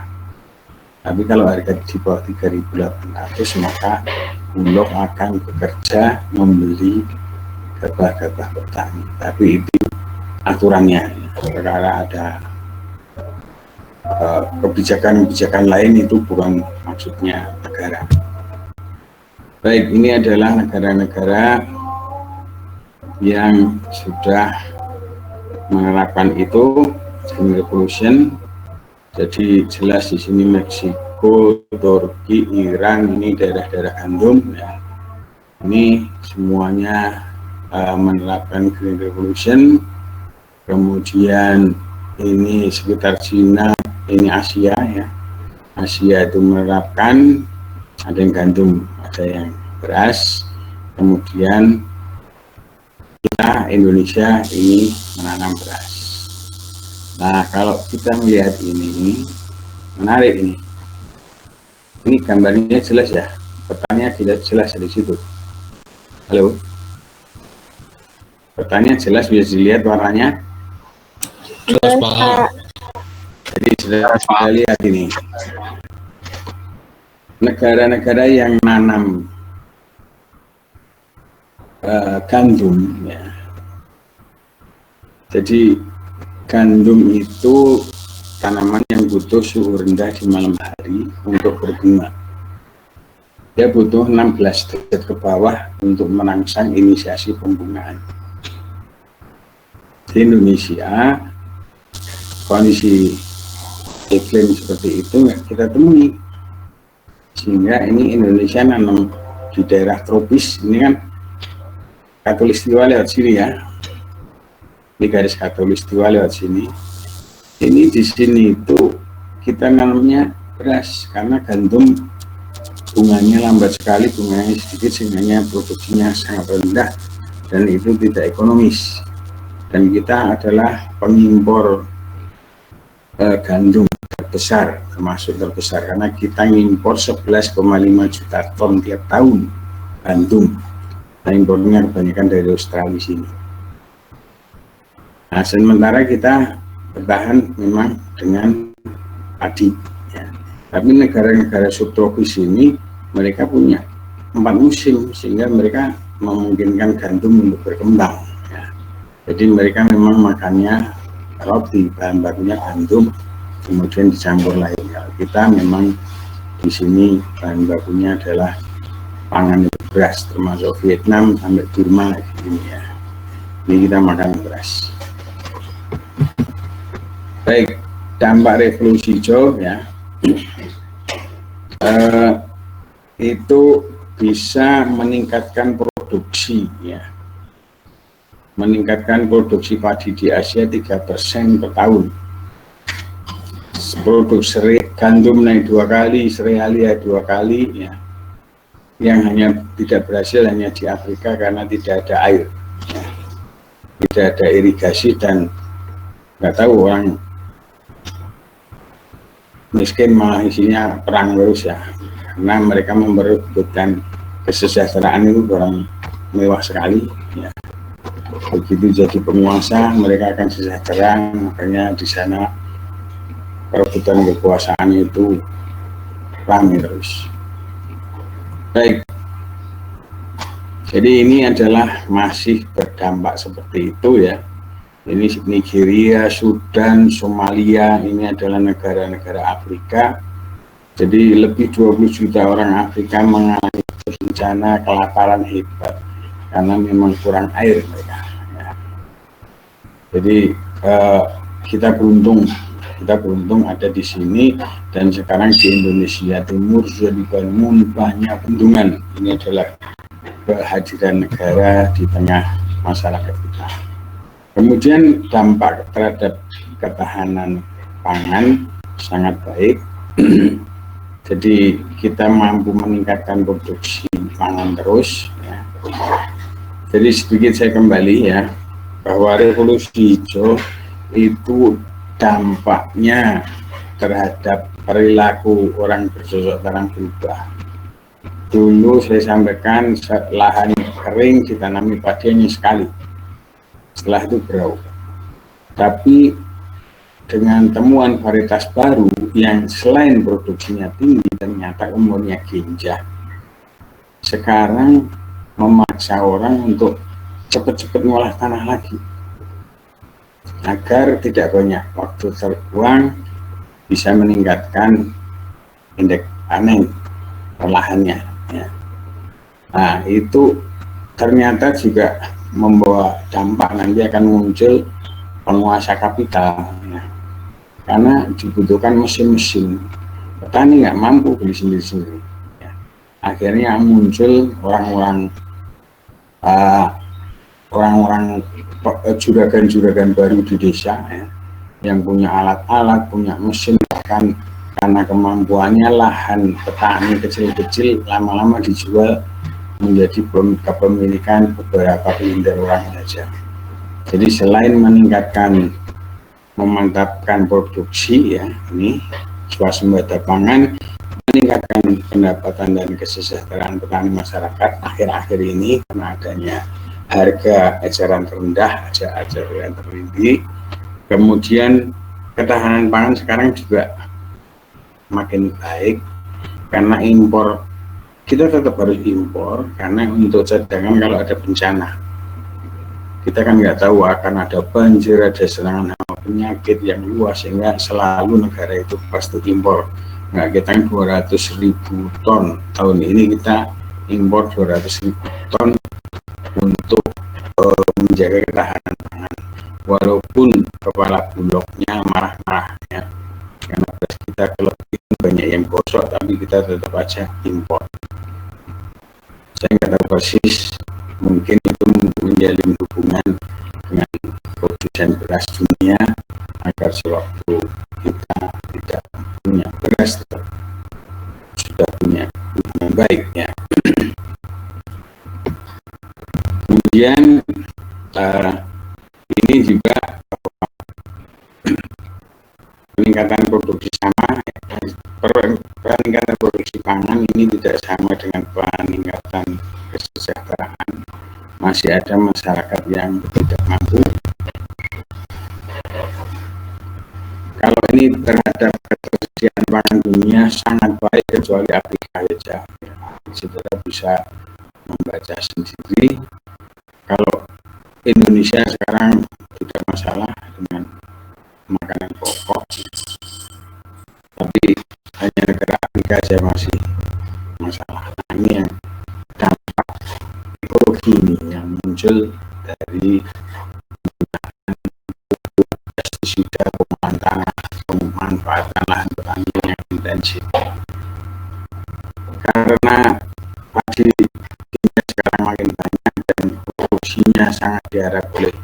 Tapi kalau harga di bawah 3.800, maka Bulog akan bekerja membeli gabah-gabah petani. Tapi itu aturannya, karena ada kebijakan-kebijakan lain, itu bukan maksudnya negara. Baik, ini adalah negara-negara yang sudah menerapkan itu Green Revolution. Jadi jelas di sini Meksiko, Turki, Iran, ini daerah-daerah gandum ya. Ini semuanya menerapkan Green Revolution. Kemudian ini sekitar Cina, ini Asia ya. Asia itu menerapkan, ada yang gandum, ada yang beras. Kemudian kita Indonesia ini menanam beras. Nah, kalau kita melihat ini menarik ini. Ini gambarnya jelas ya, petanya tidak jelas di situ. Halo, petanya jelas, bisa dilihat warnanya. Jelas Pak. Jadi sudah lihat ini negara-negara yang nanam gandum ya. Jadi gandum itu tanaman yang butuh suhu rendah di malam hari untuk berbunga. Dia butuh 16 derajat ke bawah untuk merangsang inisiasi pembungaan. Di Indonesia kondisi iklim seperti itu nggak kita temui, sehingga ini Indonesia nanam di daerah tropis. Ini kan Khatulistiwa lewat sini ya, ini garis Khatulistiwa lewat sini. Ini di sini itu kita nanamnya beras, karena gandum bunganya lambat sekali, bunganya sedikit, sehingga produksinya sangat rendah dan itu tidak ekonomis. Dan kita adalah pengimpor gandum terbesar, termasuk terbesar, karena kita ngimpor 11,5 juta ton tiap tahun gandum. Nah, impornya kebanyakan dari Australia sini. Nah, sementara kita bertahan memang dengan padi ya. Tapi negara-negara subtropis ini mereka punya 4 musim, sehingga mereka memungkinkan gandum untuk berkembang ya. Jadi mereka memang makannya roti, bahan bakunya gandum, kemudian dicampur lain. Kalau kita memang di sini bahan bakunya adalah pangan beras, termasuk Vietnam sampai Burma ini ya. Ini kita makan beras. Baik, dampak revolusi hijau ya, itu bisa meningkatkan produksi ya, meningkatkan produksi padi di Asia 3% per tahun. Produksi gandum naik 2 kali, serealia 2 kali ya. Yang hanya tidak berhasil hanya di Afrika karena tidak ada air ya. Tidak ada irigasi dan nggak tahu, orang miskin malah isinya perang terus ya, karena mereka memperebutkan kesejahteraan itu orang mewah sekali ya. Begitu jadi penguasa mereka akan sejahtera, makanya di sana perebutan kekuasaan itu ramai terus. Baik, jadi ini adalah masih berdampak seperti itu ya. Ini Nigeria, Sudan, Somalia, ini adalah negara-negara Afrika. Jadi lebih 20 juta orang Afrika mengalami bencana kelaparan hebat karena memang kurang air mereka ya. Jadi kita beruntung ada di sini, dan sekarang di Indonesia Timur sudah banyak bendungan. Ini adalah kehadiran negara di tengah masyarakat kita. Kemudian dampak terhadap ketahanan pangan sangat baik. Jadi kita mampu meningkatkan produksi pangan terus ya. Jadi sedikit saya kembali ya, bahwa revolusi hijau itu dampaknya terhadap perilaku orang bersosok terang berubah. Dulu saya sampaikan lahan kering ditanami padi hanya sekali, setelah itu berau. Tapi dengan temuan varietas baru yang selain produksinya tinggi ternyata umurnya genjah, sekarang memaksa orang untuk cepat-cepat ngolah tanah lagi agar tidak banyak waktu terbuang, bisa meningkatkan indeks panen perlahannya ya. Nah itu ternyata juga membawa dampak, nanti akan muncul penguasa kapital ya. Karena dibutuhkan mesin-mesin, petani nggak mampu beli sendiri-sendiri ya. Akhirnya muncul orang-orang juragan-juragan baru di desa ya, yang punya alat-alat, punya mesin, bahkan karena kemampuannya lahan petani kecil-kecil lama-lama dijual menjadi kepemilikan beberapa pelintir orang saja. Jadi selain meningkatkan, memantapkan produksi ya, ini swasembada pangan, meningkatkan pendapatan dan kesejahteraan petani masyarakat akhir-akhir ini karena adanya harga eceran rendah, eceran tertinggi. Kemudian ketahanan pangan sekarang juga makin baik karena impor, kita tetap harus impor karena untuk cadangan kalau ada bencana. Kita kan nggak tahu akan ada banjir, ada serangan hama penyakit yang luas, sehingga selalu negara itu pasti impor. Nggak, kita 200.000 ton, tahun ini kita impor 200.000 ton untuk menjaga ketahanan pangan. Walaupun kepala bulognya marah-marah ya, karena beras kita kalau banyak yang gosok, tapi kita tetap aja impor. Saya nggak tahu persis, mungkin itu menjalin hubungan dengan produsen beras dunia agar sewaktu kita tidak punya beras sudah punya hubungan baik ya. Kemudian ini juga peningkatan produksi sama, peningkatan produksi pangan ini tidak sama dengan peningkatan kesejahteraan. Masih ada masyarakat yang tidak mampu. Kalau ini terhadap ketersediaan pangan dunia sangat baik, kecuali Afrika saja. Saudara bisa membaca sendiri. Kalau Indonesia sekarang tidak masalah dengan makanan pokok, tapi hanya negara Afrika saja masih masalah. Nah, ini yang dampak ekologi ini yang muncul dari penggunaan pestisida, pengolahan tanah, pemanfaatan lahan pertanian yang intensif. Karena padi sekarang makin banyak dan produksinya sangat diharap oleh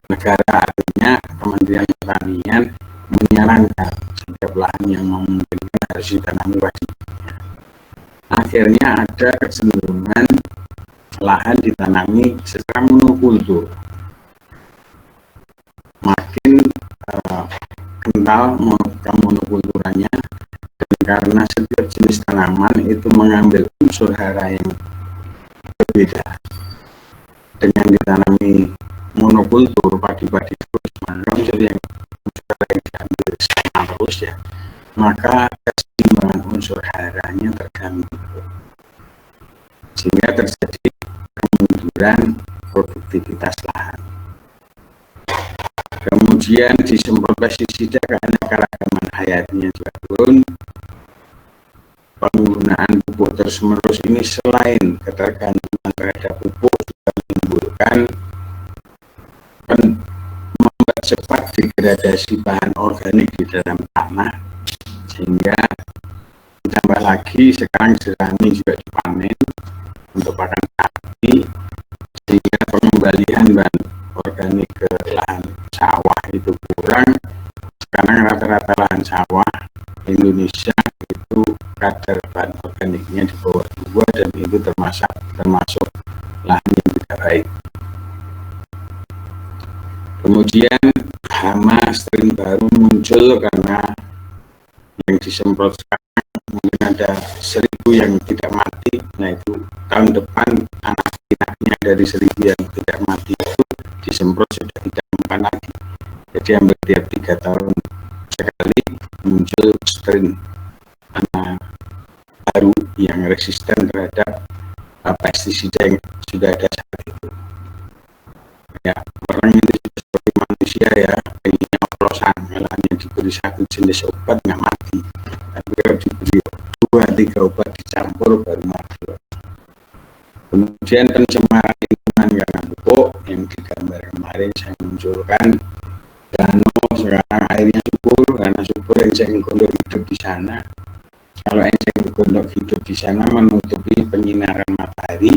negara, artinya Kementerian Pertanian menyarankan setiap lahan yang memungkinkan harus ditanami padi. Akhirnya ada kecenderungan lahan ditanami secara monokultur, makin kental monokulturannya, dan karena setiap jenis tanaman itu mengambil unsur hara yang berbeda. Dengan ditanami monokultur padi-padi terus, maka unsur yang diambil sama terus ya, maka keseimbangan unsur haranya terganggu, sehingga terjadi kemunduran produktivitas lahan. Kemudian disemprot pestisida karena keragaman hayatinya juga turun. Penggunaan pupuk terus-menerus ini selain ketergantungan terhadap pupuk juga menimbulkan mempercepat degradasi bahan organik di dalam tanah, sehingga ditambah lagi sekarang jerami juga dipanen untuk pakan sapi, sehingga pengembalian bahan organik ke lahan sawah itu kurang. Sekarang rata-rata lahan sawah Indonesia itu kadar bahan organiknya di bawah 2, dan itu termasuk lahan yang tidak baik. Kemudian hama strain baru muncul karena yang disemprot sekarang mungkin ada 1000 yang tidak mati. Nah itu tahun depan anak-anaknya dari 1000 yang tidak mati itu disemprot sudah tidak mempan lagi. Jadi hampir tiap 3 tahun sekali muncul strain baru yang resisten terhadap pestisida yang sudah ada saat itu. Ya, orang ini seperti manusia ya, pengennya oplosan, melanya diberi 1 jenis obat nggak mati, tapi kalau diberi 2-3 obat dicampur baru mati. Kemudian pencemaran lingkungan karena pupuk yang digambar kemarin saya munculkan. Danau sekarang airnya subur karena subur, enceng gondok hidup di sana. Kalau enceng gondok hidup di sana menutupi penyinaran matahari.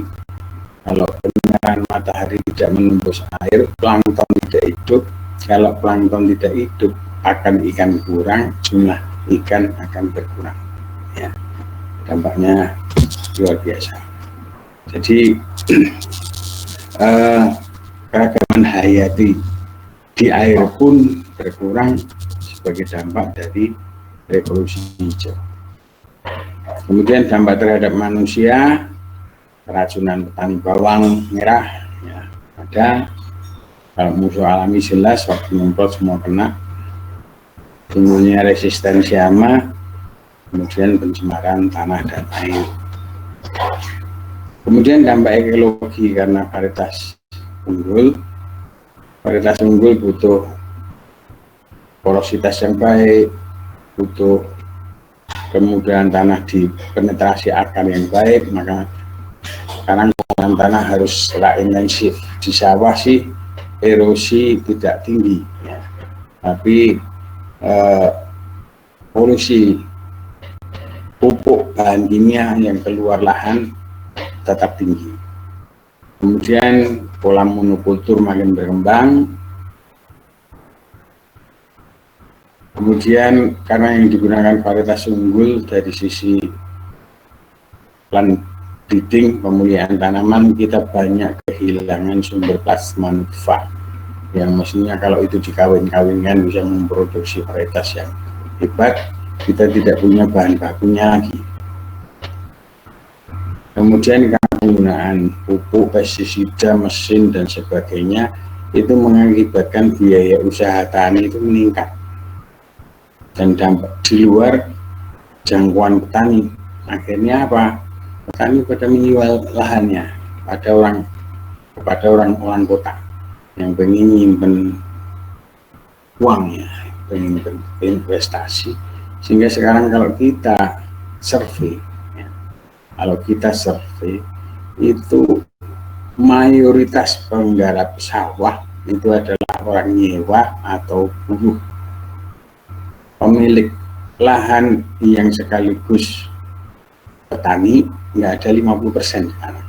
Kalau penyinaran matahari tidak menembus air, plankton tidak hidup. Kalau plankton tidak hidup, akan ikan kurang, jumlah ikan akan berkurang. Ya, dampaknya luar biasa. Jadi keragaman hayati di air pun berkurang sebagai dampak dari revolusi hijau. Kemudian dampak terhadap manusia, keracunan petani bawang merah ya, ada. Kalau musuh alami jelas, waktu nyemprot semua kena. Timbulnya resistensi hama, kemudian pencemaran tanah dan air. Kemudian dampak ekologi karena varietas unggul. Varietas unggul butuh porositas yang baik, butuh kemudahan tanah di penetrasi akar yang baik, maka sekarang pengolahan tanah harus secara intensif. Di sawah sih erosi tidak tinggi ya, tapi polusi pupuk bahan kimia yang keluar lahan tetap tinggi. Kemudian pola monokultur makin berkembang. Kemudian karena yang digunakan varietas unggul dari sisi plant breeding, pemulihan tanaman, kita banyak kehilangan sumber plasma nutfah yang mestinya kalau itu dikawin-kawinkan bisa memproduksi varietas yang hebat. Kita tidak punya bahan bakunya lagi. Kemudian karena penggunaan pupuk, pestisida, mesin dan sebagainya itu mengakibatkan biaya usaha tani itu meningkat, dan dampak di luar jangkauan petani. Akhirnya apa? Petani pada menjual lahannya kepada orang kota yang pengen nyimpen uang ya, pengen investasi. Sehingga sekarang kalau kita survei itu mayoritas penggarap sawah itu adalah orang nyewa atau buruh. pemilik lahan yang sekaligus petani nggak ada 50% sekarang.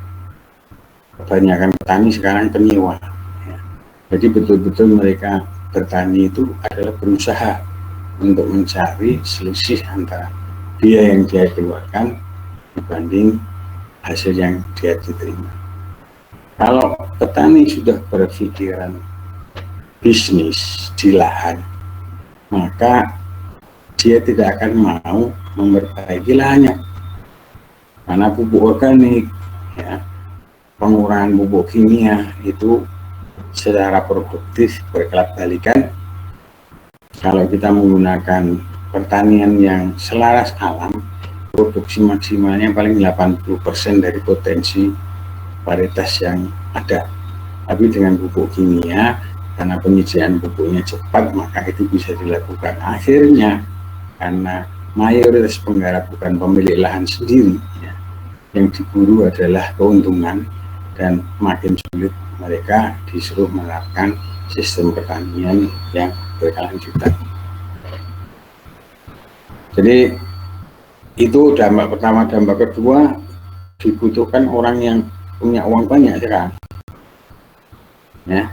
Kebanyakan petani sekarang penyewa. Ya. Jadi betul-betul mereka bertani itu adalah berusaha untuk mencari selisih antara biaya yang dia keluarkan dibanding hasil yang dia diterima. Kalau petani sudah berpikiran bisnis di lahan, maka dia tidak akan mau memperbaiki lahannya, karena pupuk organik, ya, pengurangan pupuk kimia itu secara produktif berkelak balikan. Kalau kita menggunakan pertanian yang selaras alam, produksi maksimalnya paling 80% dari potensi varietas yang ada. Tapi dengan pupuk kimia, karena penyediaan pupuknya cepat, maka itu bisa dilakukan. Akhirnya karena mayoritas penggarap bukan pemilik lahan sendiri, ya, yang diburu adalah keuntungan, dan makin sulit mereka disuruh menerapkan sistem pertanian yang berkelanjutan. Jadi itu dampak pertama. Dampak kedua, dibutuhkan orang yang punya uang banyak sekarang, ya.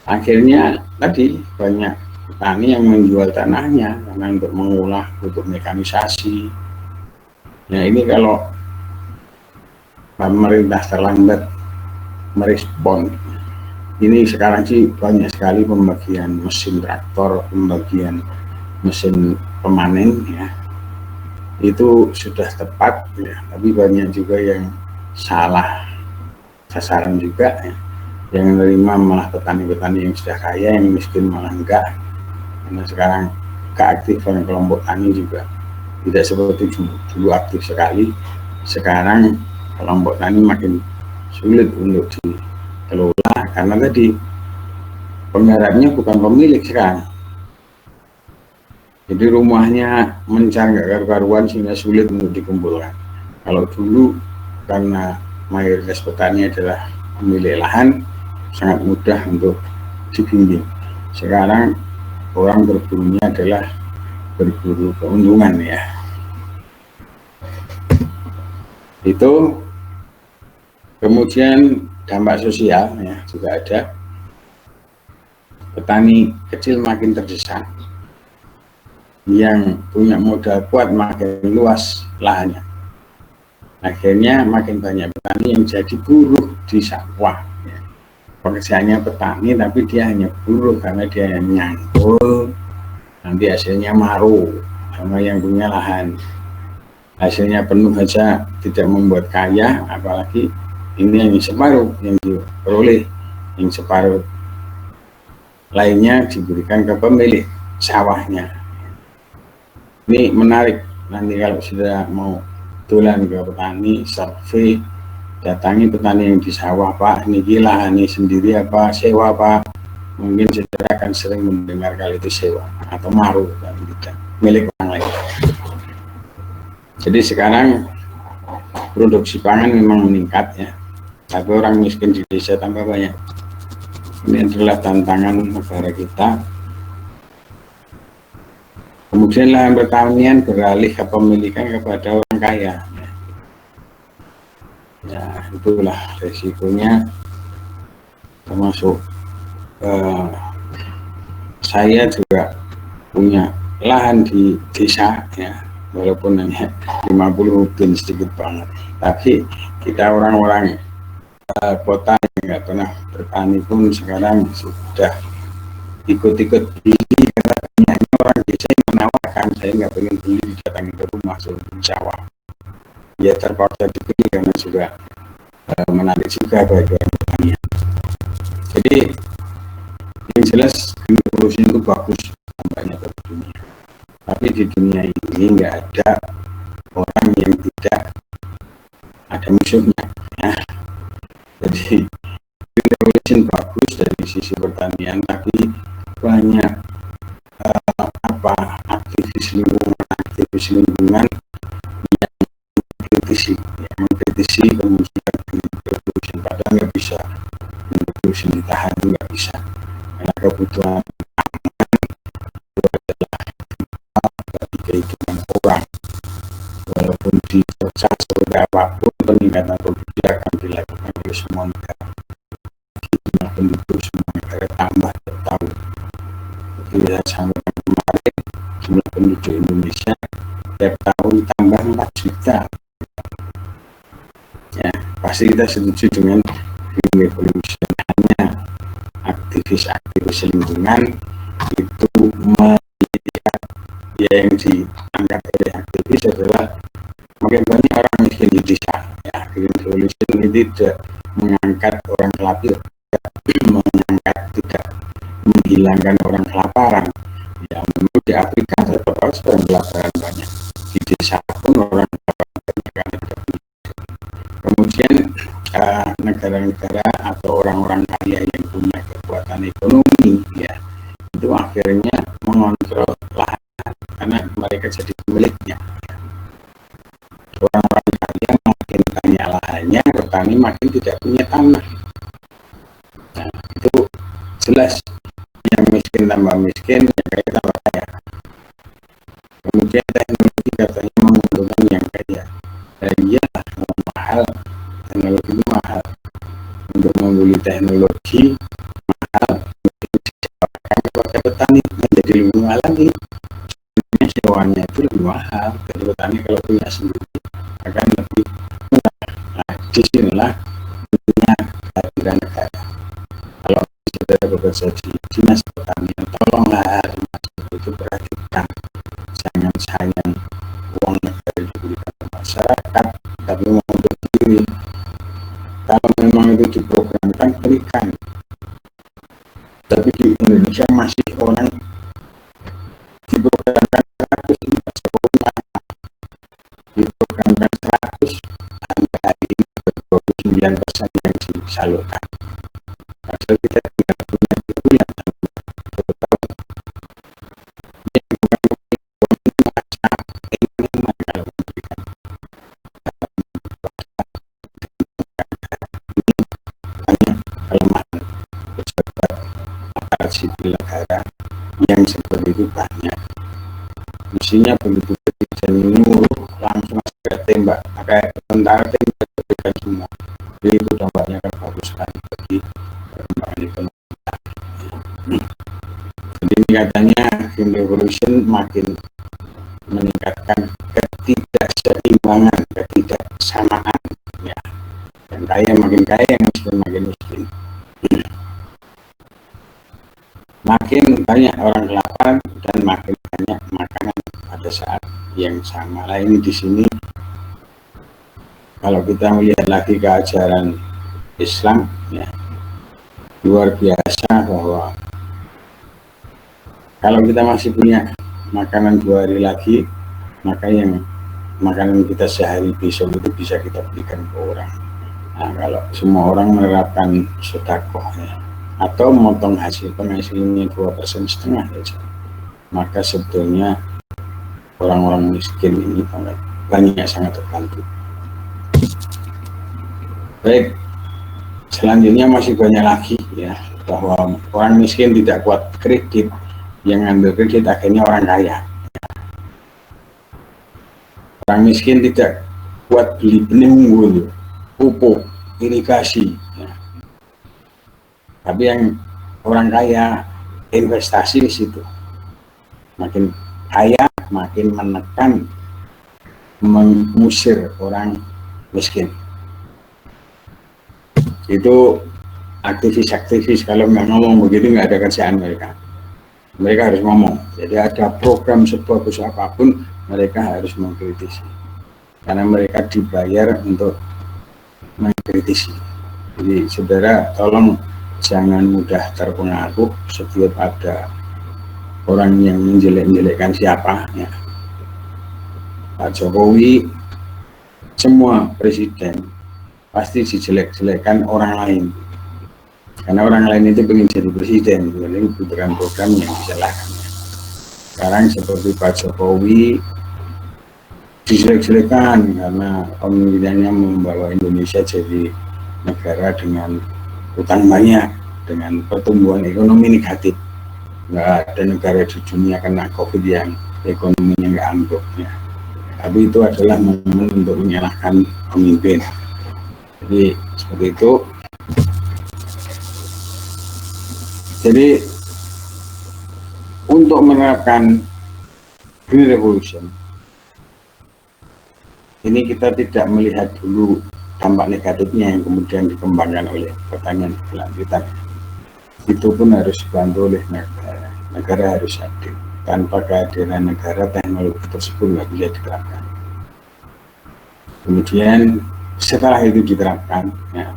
Akhirnya tadi banyak petani yang menjual tanahnya karena untuk mengolah, untuk mekanisasi. Nah, ini kalau pemerintah terlambat merespon, ini sekarang sih banyak sekali pembagian mesin traktor, pembagian mesin pemanen, ya, itu sudah tepat, ya, tapi banyak juga yang salah sasaran juga, ya. Yang menerima malah petani-petani yang sudah kaya, yang miskin malah enggak. Karena sekarang keaktifan kelompok tani juga tidak seperti dulu aktif sekali. Sekarang kelompok tani makin sulit untuk dikelola, karena tadi penggarapnya bukan pemilik sekarang. Jadi rumahnya mencar nggak karu-karuan sehingga sulit untuk dikumpulkan. Kalau dulu karena mayoritas petani adalah pemilik lahan, sangat mudah untuk dibimbing. Sekarang orang berburunya adalah berburu keuntungan, ya. Itu kemudian dampak sosial, ya, juga ada. Petani kecil makin terdesak, yang punya modal kuat makin luas lahannya. Akhirnya makin banyak petani yang jadi buruh di sawah, ya. Pekerjaannya petani tapi dia hanya buruh karena dia nyangkul, nanti hasilnya maru sama yang punya lahan. Hasilnya penuh saja tidak membuat kaya, apalagi ini yang separuh yang diperoleh, yang separuh lainnya diberikan ke pemilik sawahnya. Ini menarik, nanti kalau sudah mau tulan ke petani, survei, datangi petani yang di sawah, Pak, ini lahan ini sendiri apa sewa, Pak? Mungkin saudara akan sering mendengar kali itu sewa atau maru, tapi tidak milik orang lain. Jadi sekarang produksi pangan memang meningkat, ya, tapi orang miskin di desa tambah banyak. Ini adalah tantangan negara kita. Kemudian lahan pertanian beralih kepemilikan kepada orang kaya. Ya, itulah resikonya. Termasuk saya juga punya lahan di desa, ya, walaupun hanya 50 mungkin sedikit banget. Tapi kita orang-orang kota yang nggak pernah bertani pun sekarang sudah ikut-ikut beli, karena banyaknya orang desa yang menawarkan, saya nggak pengen beli, datang ke rumah suruh sawah. Ya terpaksa dibeli karena juga menarik juga bagi orang pertanian. Jadi yang jelas green revolution itu bagus tampaknya ke dunia. Tapi di dunia ini nggak ada orang yang tidak ada musuhnya, ya. Jadi green revolution bagus dari sisi pertanian, tapi banyak aktivis lingkungan yang mengkritisi kemunculan green revolution, padahal nggak bisa revolution ditahan, nggak bisa, karena kebutuhan kehidupan orang. Walaupun dicerca seperti apapun, peningkatan produksi akan dilakukan oleh semua negara. Jumlah penduduk semua negara tambah tiap tahun. Kita sampaikan kemarin, jumlah penduduk Indonesia tiap tahun tambah 4 juta. Ya, pasti kita setuju dengan green revolution. Hanya aktivis-aktivis lingkungan itu melihat yang diangkat oleh aktivis adalah makin banyak orang miskin di desa. Ya, green revolution ini tidak mengangkat orang mengangkat, tidak menghilangkan orang kelaparan. Ya, menurut di Afrika tetap harus orang kelaparan banyak. Di desa pun orang kelaparan banyak. Kemudian negara-negara atau orang-orang kaya yang punya kekuatan ekonomi, ya, itu akhirnya mengontrol lahan karena mereka jadi pemiliknya. Orang-orang kaya makin banyak lahannya, petani makin tidak punya tanah. Nah, itu jelas yang miskin tambah miskin, yang kaya tambah kaya. Kemudian teknologi katanya menguntungkan yang kaya. Dan iyalah, mahal, teknologi itu mahal. Untuk membeli teknologi mahal, didapatkan kepada petani menjadi lebih mahal lagi. Sebenarnya sewanya itu lebih mahal. Jadi petani kalau punya sendiri akan lebih murah. Nah, disinilah tentunya kehadiran negara. Kalau saudara bekerja di dinas pertanian, tolonglah itu perhatikan, jangan sayang uang negara diberikan ke masyarakat, tapi mau untuk diri. Kalau memang itu diprogramkan, berikan. Tapi di Indonesia masih orang diprogramkan 100, diprogramkan 100, sampai hari ini 29% yang disalurkan. Padahal kita tidak punya bulan kelemahan pejabat aparat sipil negara yang seperti itu banyak. Mestinya begitu presiden nyuruh langsung segera tembak, kayak tentara tembak semua. Jadi itu dampaknya kan bagus sekali bagi perkembangan ekonomi. Jadi katanya green revolution makin meningkatkan ketidakseimbangan, ketidaksamaan, ya. Yang kaya makin kaya, yang miskin makin miskin. Makin banyak orang kelaparan dan makin banyak makanan pada saat yang sama. Nah, ini di sini kalau kita melihat lagi ke ajaran Islam, ya, luar biasa bahwa kalau kita masih punya makanan 2 hari lagi, maka yang makanan kita sehari besok itu bisa kita berikan ke orang. Nah, kalau semua orang menerapkan sedekah, ya, atau memotong hasil penghasilannya 2,5% saja, maka sebetulnya orang-orang miskin ini banyak sangat terbantu. Baik, selanjutnya masih banyak lagi, ya, bahwa orang miskin tidak kuat kredit, yang ngambil kredit akhirnya orang kaya. Orang miskin tidak kuat beli benih unggul, pupuk, irigasi, ya. Tapi yang orang kaya investasi di situ. Makin kaya, makin menekan, mengusir orang miskin. Itu aktivis-aktivis kalau nggak ngomong begitu nggak ada kerjaan mereka. Mereka harus ngomong. Jadi ada program sebagus apapun mereka harus mengkritisi. Karena mereka dibayar untuk mengkritisi. Jadi saudara tolong jangan mudah terpengaruh setiap ada orang yang menjelek-jelekkan siapa, ya. Pak Jokowi, semua presiden pasti dijelek-jelekkan orang lain, karena orang lain itu ingin jadi presiden. Jadi bukan program yang disalahkan. Sekarang seperti Pak Jokowi dijelek-jelekan karena pemimpinannya membawa Indonesia jadi negara dengan utang banyak, dengan pertumbuhan ekonomi negatif. Nggak ada negara di dunia kena COVID yang ekonominya nggak ambruk ya. Tapi itu adalah momen untuk menyalahkan pemimpin. Jadi seperti itu. Jadi untuk menerapkan Green Revolution ini kita tidak melihat dulu dampak negatifnya yang kemudian dikembangkan oleh pertanian berkelanjutan. Itu pun harus dibantu oleh negara. Negara harus hadir. Tanpa kehadiran negara, teknologi tersebut nggak bisa diterapkan. Kemudian setelah itu diterapkan, ya,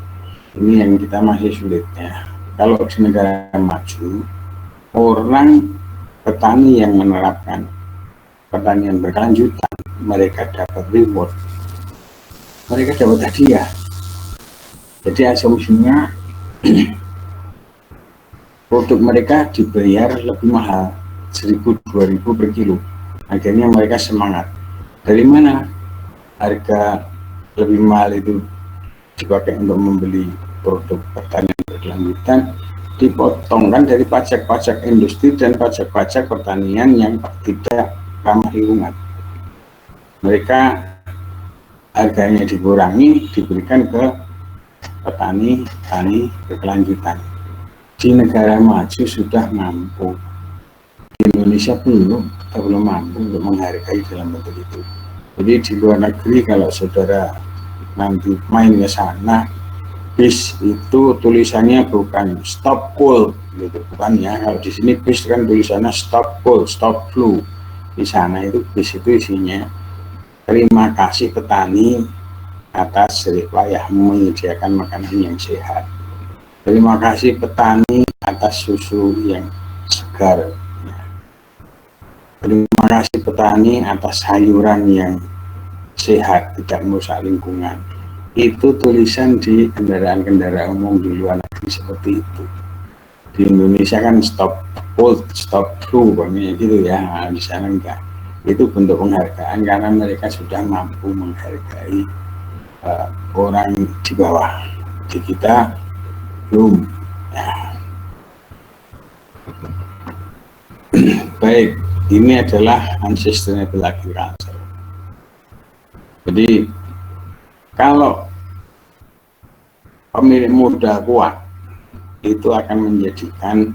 ini yang kita masih sulit ya. Kalau di negara maju, orang petani yang menerapkan pertanian berkelanjutan, mereka dapat reward, mereka dapat hadiah. Jadi asumsinya produk mereka dibayar lebih mahal, 1.000-2.000 per kilo. Akhirnya mereka semangat. Dari mana harga lebih mahal itu dipakai untuk membeli produk pertanian berkelanjutan? Dipotongkan dari pajak-pajak industri dan pajak-pajak pertanian yang tidak ramah lingkungan. Mereka harganya dikurangi, diberikan ke petani berkelanjutan. Di negara maju sudah mampu, di Indonesia belum mampu untuk menghargai dalam bentuk itu. Jadi di luar negeri kalau saudara nanti main ke sana, bis itu tulisannya bukan stop cold gitu, bukan ya. Kalau di sini bis kan tulisannya stop cold, stop flu. Di sana itu bis itu isinya terima kasih petani atas jeripayah menyediakan makanan yang sehat. Terima kasih petani atas susu yang segar. Terima kasih petani atas sayuran yang sehat, tidak merusak lingkungan. Itu tulisan di kendaraan-kendaraan umum di luar negeri seperti itu. Di Indonesia kan stop cold, stop flu, gitu ya. Nah, di sana enggak. Itu bentuk penghargaan karena mereka sudah mampu menghargai orang di bawah. Di kita belum. Ya. Baik, ini adalah unsustainable agriculture. Jadi kalau pemilik modal kuat itu akan menjadikan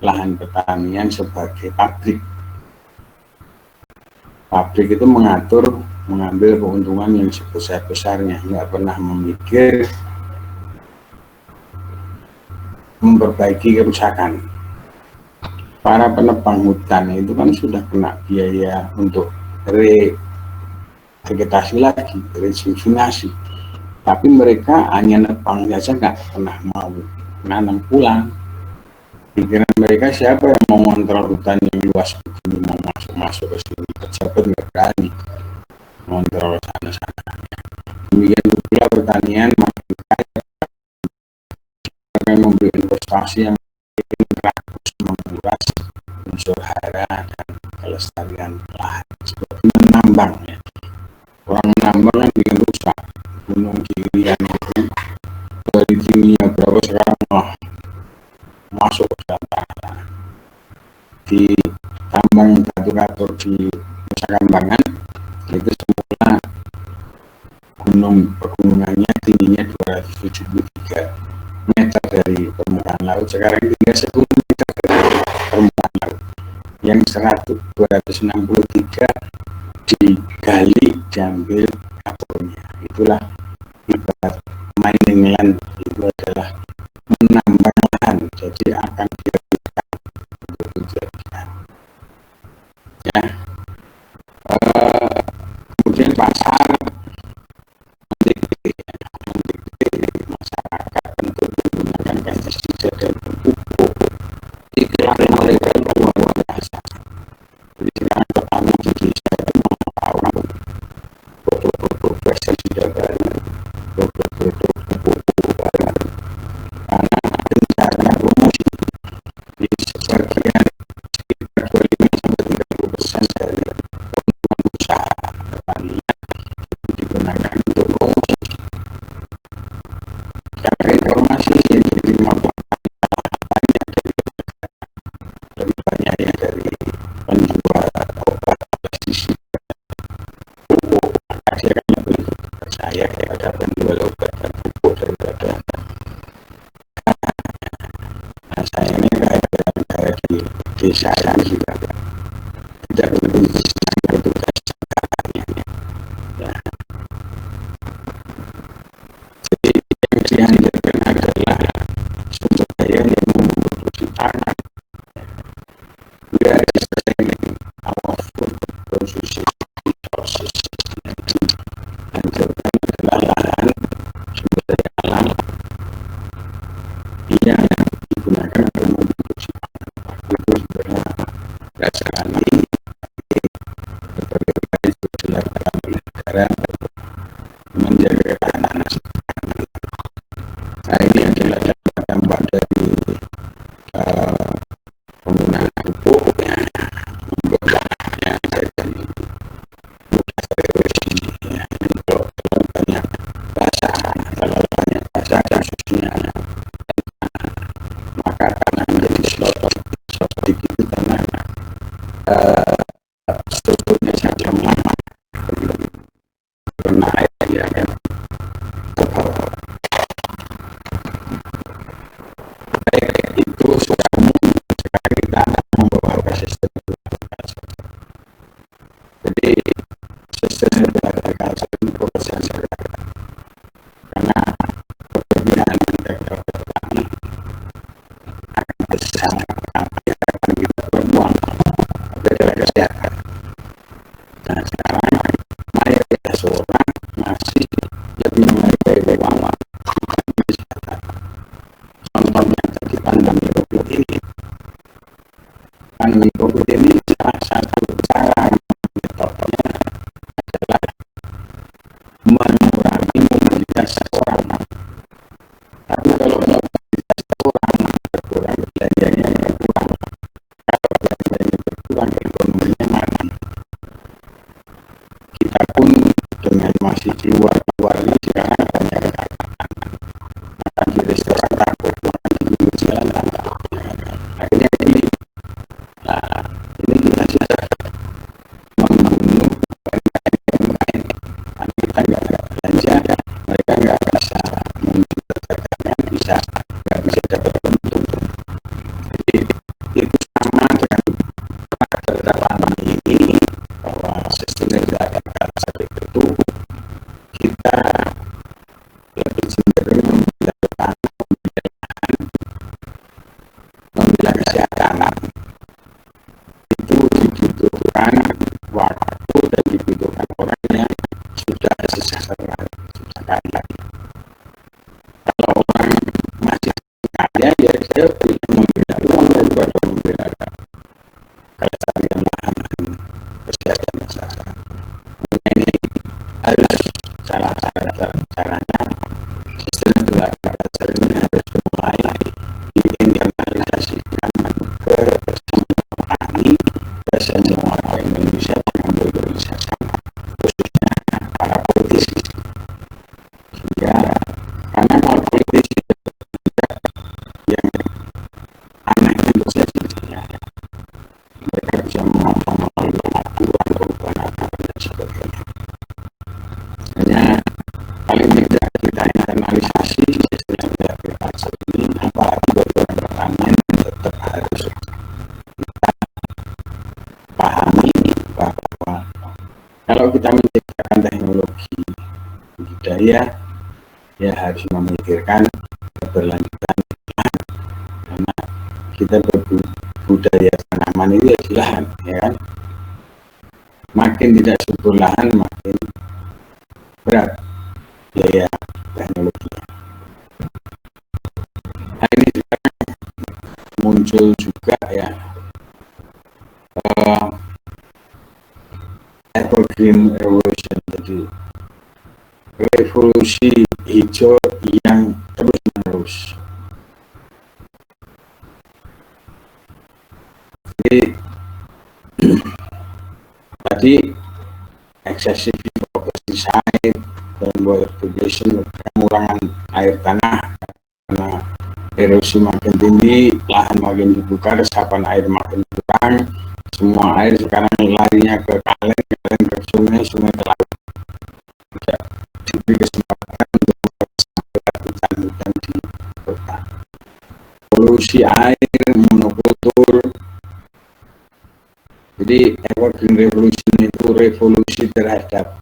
lahan pertanian sebagai pabrik. Pabrik itu mengambil keuntungan yang sebesar-besarnya, nggak pernah memikir memperbaiki kerusakan. Para penebang hutan itu kan sudah kena biaya untuk revegetasi lagi, rejuvenasi. Tapi mereka hanya nebang saja, nggak pernah mau nanam pulang. Pikiran mereka siapa yang mau mengontrol hutan yang luas begini, mau masuk ke sini, pejabat nggak berani mengontrol sana-sana. Demikian pula pertanian makin kaya, akan memberi investasi yang terus menguras unsur hara dan kelestarian lahan seperti menambang ya. Orang menambang kan bikin rusak. Gunung Kirian itu dari tingginya berapa sekarang masuk ke dalam tanah. Di tambang batu kapur di Nusa Kambangan itu semula pegunungannya tingginya 273 meter dari permukaan laut, sekarang tinggal 10 meter dari permukaan laut. Yang 263 digali, diambil kapurnya. Itulah ibarat mining land, itu adalah menambang lahan, jadi akan dilakukan untuk dijadikan ya. Kemudian pasar masyarakat untuk menggunakan pestisida dan pupuk, iklan mereka luar biasa. Jadi sekarang petani di desa itu mau produk-produk pestisida baru, produk-produk pupuk baru, karena rencana promosi desa ini juga tidak lebih sangat tugas segalanya. Ya. Jadi yang dihadirkan adalah sumber daya yang memproduksi tanah dari sering our food processing resources yang dihancurkan adalah lahan sumber daya alam yang digunakan untuk memproduksi tanah. Itu sebenarnya berdasarkan ini berbagai upaya itu dilakukan oleh negara untuk menjaga ketahanan nasi. Nah ini adalah dampak dari penggunaan pupuk yang membuat lahannya jadi mudah tererosi. Ya, ini kalau banyak basah, kalau banyak basah khususnya maka tanah menjadi slot sedikit tanah strukturnya saja lama belum kena air dia akan ke bawah. Baik itu sudah umum. Sekarang kita membawa ke sistem agriculture. Jadi sistem agriculture itu proses sederhana karena pekerjaan sektor petani akan besar tapi akan kita perempuan adalah kesehatan. Nah sekarang mayoritas orang masih lebih menghargai uang dibanding kesehatan. Contohnya tadi pandemi COVID ini. Pandemi COVID ini salah satu cara metodenya adalah mengurangi mobilitas orang. Tapi kalau mobilitas orang berkurang, belanjanya berkurang. Kalau belanjanya berkurang, ekonominya mati. Kita pun dengan masih di luar ini sekarang banyak ketakutan. Makan di restoran takut, makan di pinggir jalan takut. Akhirnya ini kita sudah membunuh UMKM. Kita nggak belanja, mereka nggak bisa memperdagangan, nggak bisa dapat untung. Jadi itu sama dengan pada pandemi ini bahwa sistem yang diadakan saat itu kita lebih cenderung membilang kesehatan. Itu dibutuhkan waktu dan dibutuhkan orang yang sudah sejahtera, sudah kaya. Kalau orang masih kaya ya dia membela uang daripada membela kelestarian lahan dan kesehatan masyarakat. Ini harus salah satu caranya sistem agriculture ini harus mulai diinternalisasikan ke petani, ke semua orang Indonesia dengan Indonesia sama, khususnya para politisi. Ya, karena para politisi yang aneh itu saja, mereka bisa mengontrol melalui aturan, perubahan aturan dan sebagainya. Hanya paling tidak kita internalisasi sistem agriculture ini, apalagi bagi orang pertanian tetap harus kita pahami bahwa kalau kita menciptakan teknologi budidaya ya harus memikirkan keberlanjutan lahan, karena kita berbudaya tanaman itu di lahan, ya kan? Makin tidak subur lahan makin berat biaya teknologinya. Nah ini sekarang muncul juga ya evergreen revolution, jadi revolusi hijau yang terus menerus. Jadi tadi excessive pesticide dan water pollution, pengurangan air tanah karena erosi makin tinggi, lahan makin dibuka, resapan air makin kurang, semua air sekarang larinya ke kalen ke sungai ke laut. Tidak diberi kesempatan untuk hutan-hutan di kota. Polusi air, monokultur, Jadi Evergreen Revolution itu revolusi terhadap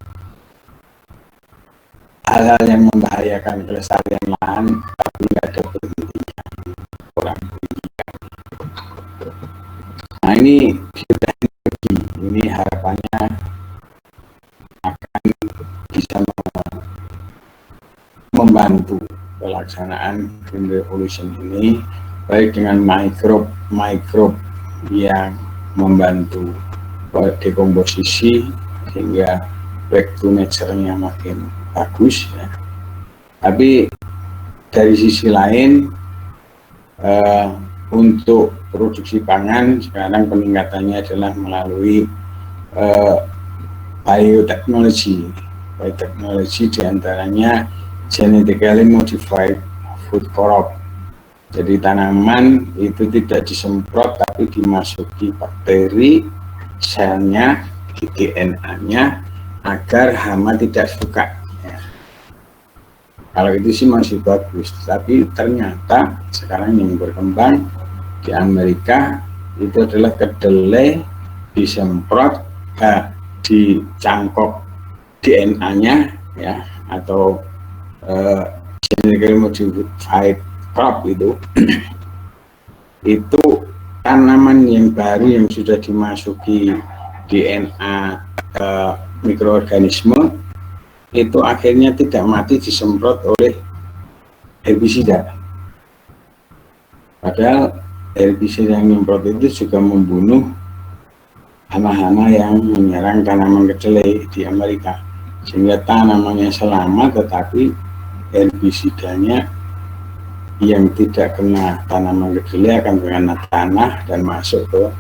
hal-hal yang membahayakan kelestarian lahan, tapi nggak ada berhentinya orang. Nah ini bioteknologi, ini harapannya akan bisa membantu pelaksanaan Green Revolution ini, baik dengan mikrob yang membantu dekomposisi sehingga back to nature-nya makin bagus ya. Tapi dari sisi lain untuk produksi pangan sekarang peningkatannya adalah melalui bioteknologi diantaranya genetically modified food crop. Jadi tanaman itu tidak disemprot tapi dimasuki bakteri, selnya, di DNA-nya agar hama tidak suka ya. Kalau itu sih masih bagus, tapi ternyata sekarang yang berkembang di Amerika itu adalah kedelai disemprot, dicangkok DNA-nya ya, atau genetically modified crop itu itu tanaman yang baru yang sudah dimasuki DNA mikroorganisme itu akhirnya tidak mati disemprot oleh herbisida. Padahal herbisida yang menyemprot itu juga membunuh hama-hama yang menyerang tanaman kedelai di Amerika, sehingga tanamannya selamat tetapi herbisidanya yang tidak kena tanaman kedelai akan kena tanah dan masuk ke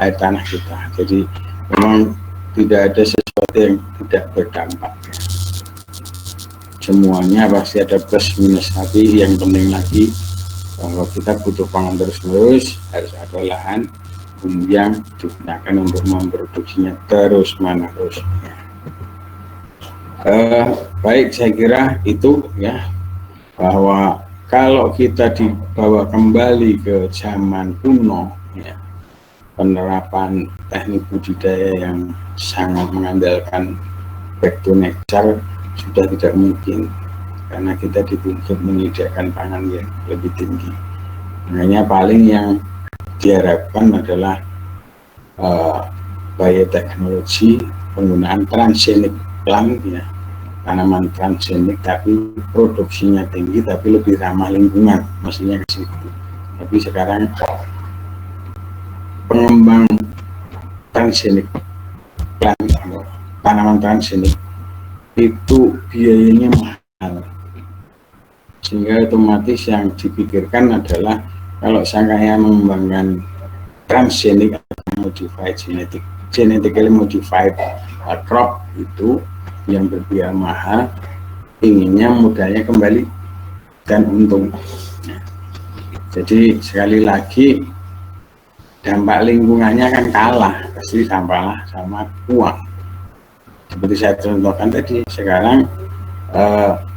air tanah kita. Jadi memang tidak ada sesuatu yang tidak berdampak. Semuanya pasti ada plus minus, tapi yang penting lagi bahwa kita butuh pangan terus-menerus, harus ada lahan yang digunakan untuk memproduksinya terus-menerus. Baik, saya kira itu ya, bahwa kalau kita dibawa kembali ke zaman kuno ya, penerapan teknik budidaya yang sangat mengandalkan back to nature sudah tidak mungkin, karena kita dituntut menyediakan pangan yang lebih tinggi. Makanya paling yang diharapkan adalah bioteknologi, penggunaan transgenik plant ya, tanaman transgenik tapi produksinya tinggi tapi lebih ramah lingkungan, maksudnya ke situ. Tapi sekarang pengembang transgenik plant, tanaman transgenik itu biayanya mahal, sehingga otomatis yang dipikirkan adalah kalau saya mengembangkan transgenik atau modified genetically modified crop itu yang berbiaya mahal, inginnya modalnya kembali dan untung. Jadi sekali lagi dampak lingkungannya kan kalah, pasti sama uang. Seperti saya contohkan tadi, sekarang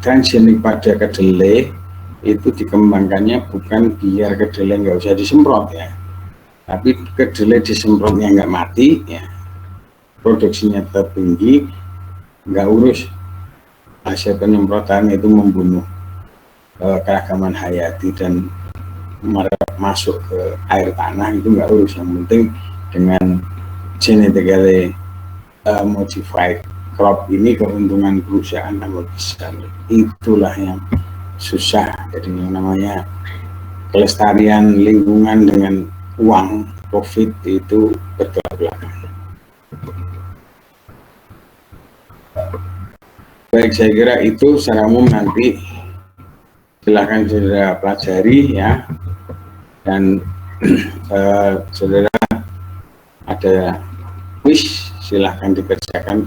transgenik pada kedelai itu dikembangkannya bukan biar kedelai nggak usah disemprot ya, tapi kedelai disemprotnya nggak mati ya, produksinya tetap tinggi, nggak urus hasil penyemprotan itu membunuh keragaman hayati dan masuk ke air tanah, itu nggak urus. Yang penting dengan genetically modified crop ini keuntungan perusahaan tambah besar. Itulah yang susah. Jadi yang namanya kelestarian lingkungan dengan uang profit itu bertolak belakang. Baik, saya kira itu secara umum, nanti silahkan saudara pelajari ya, dan saudara ada quiz silahkan dikerjakan.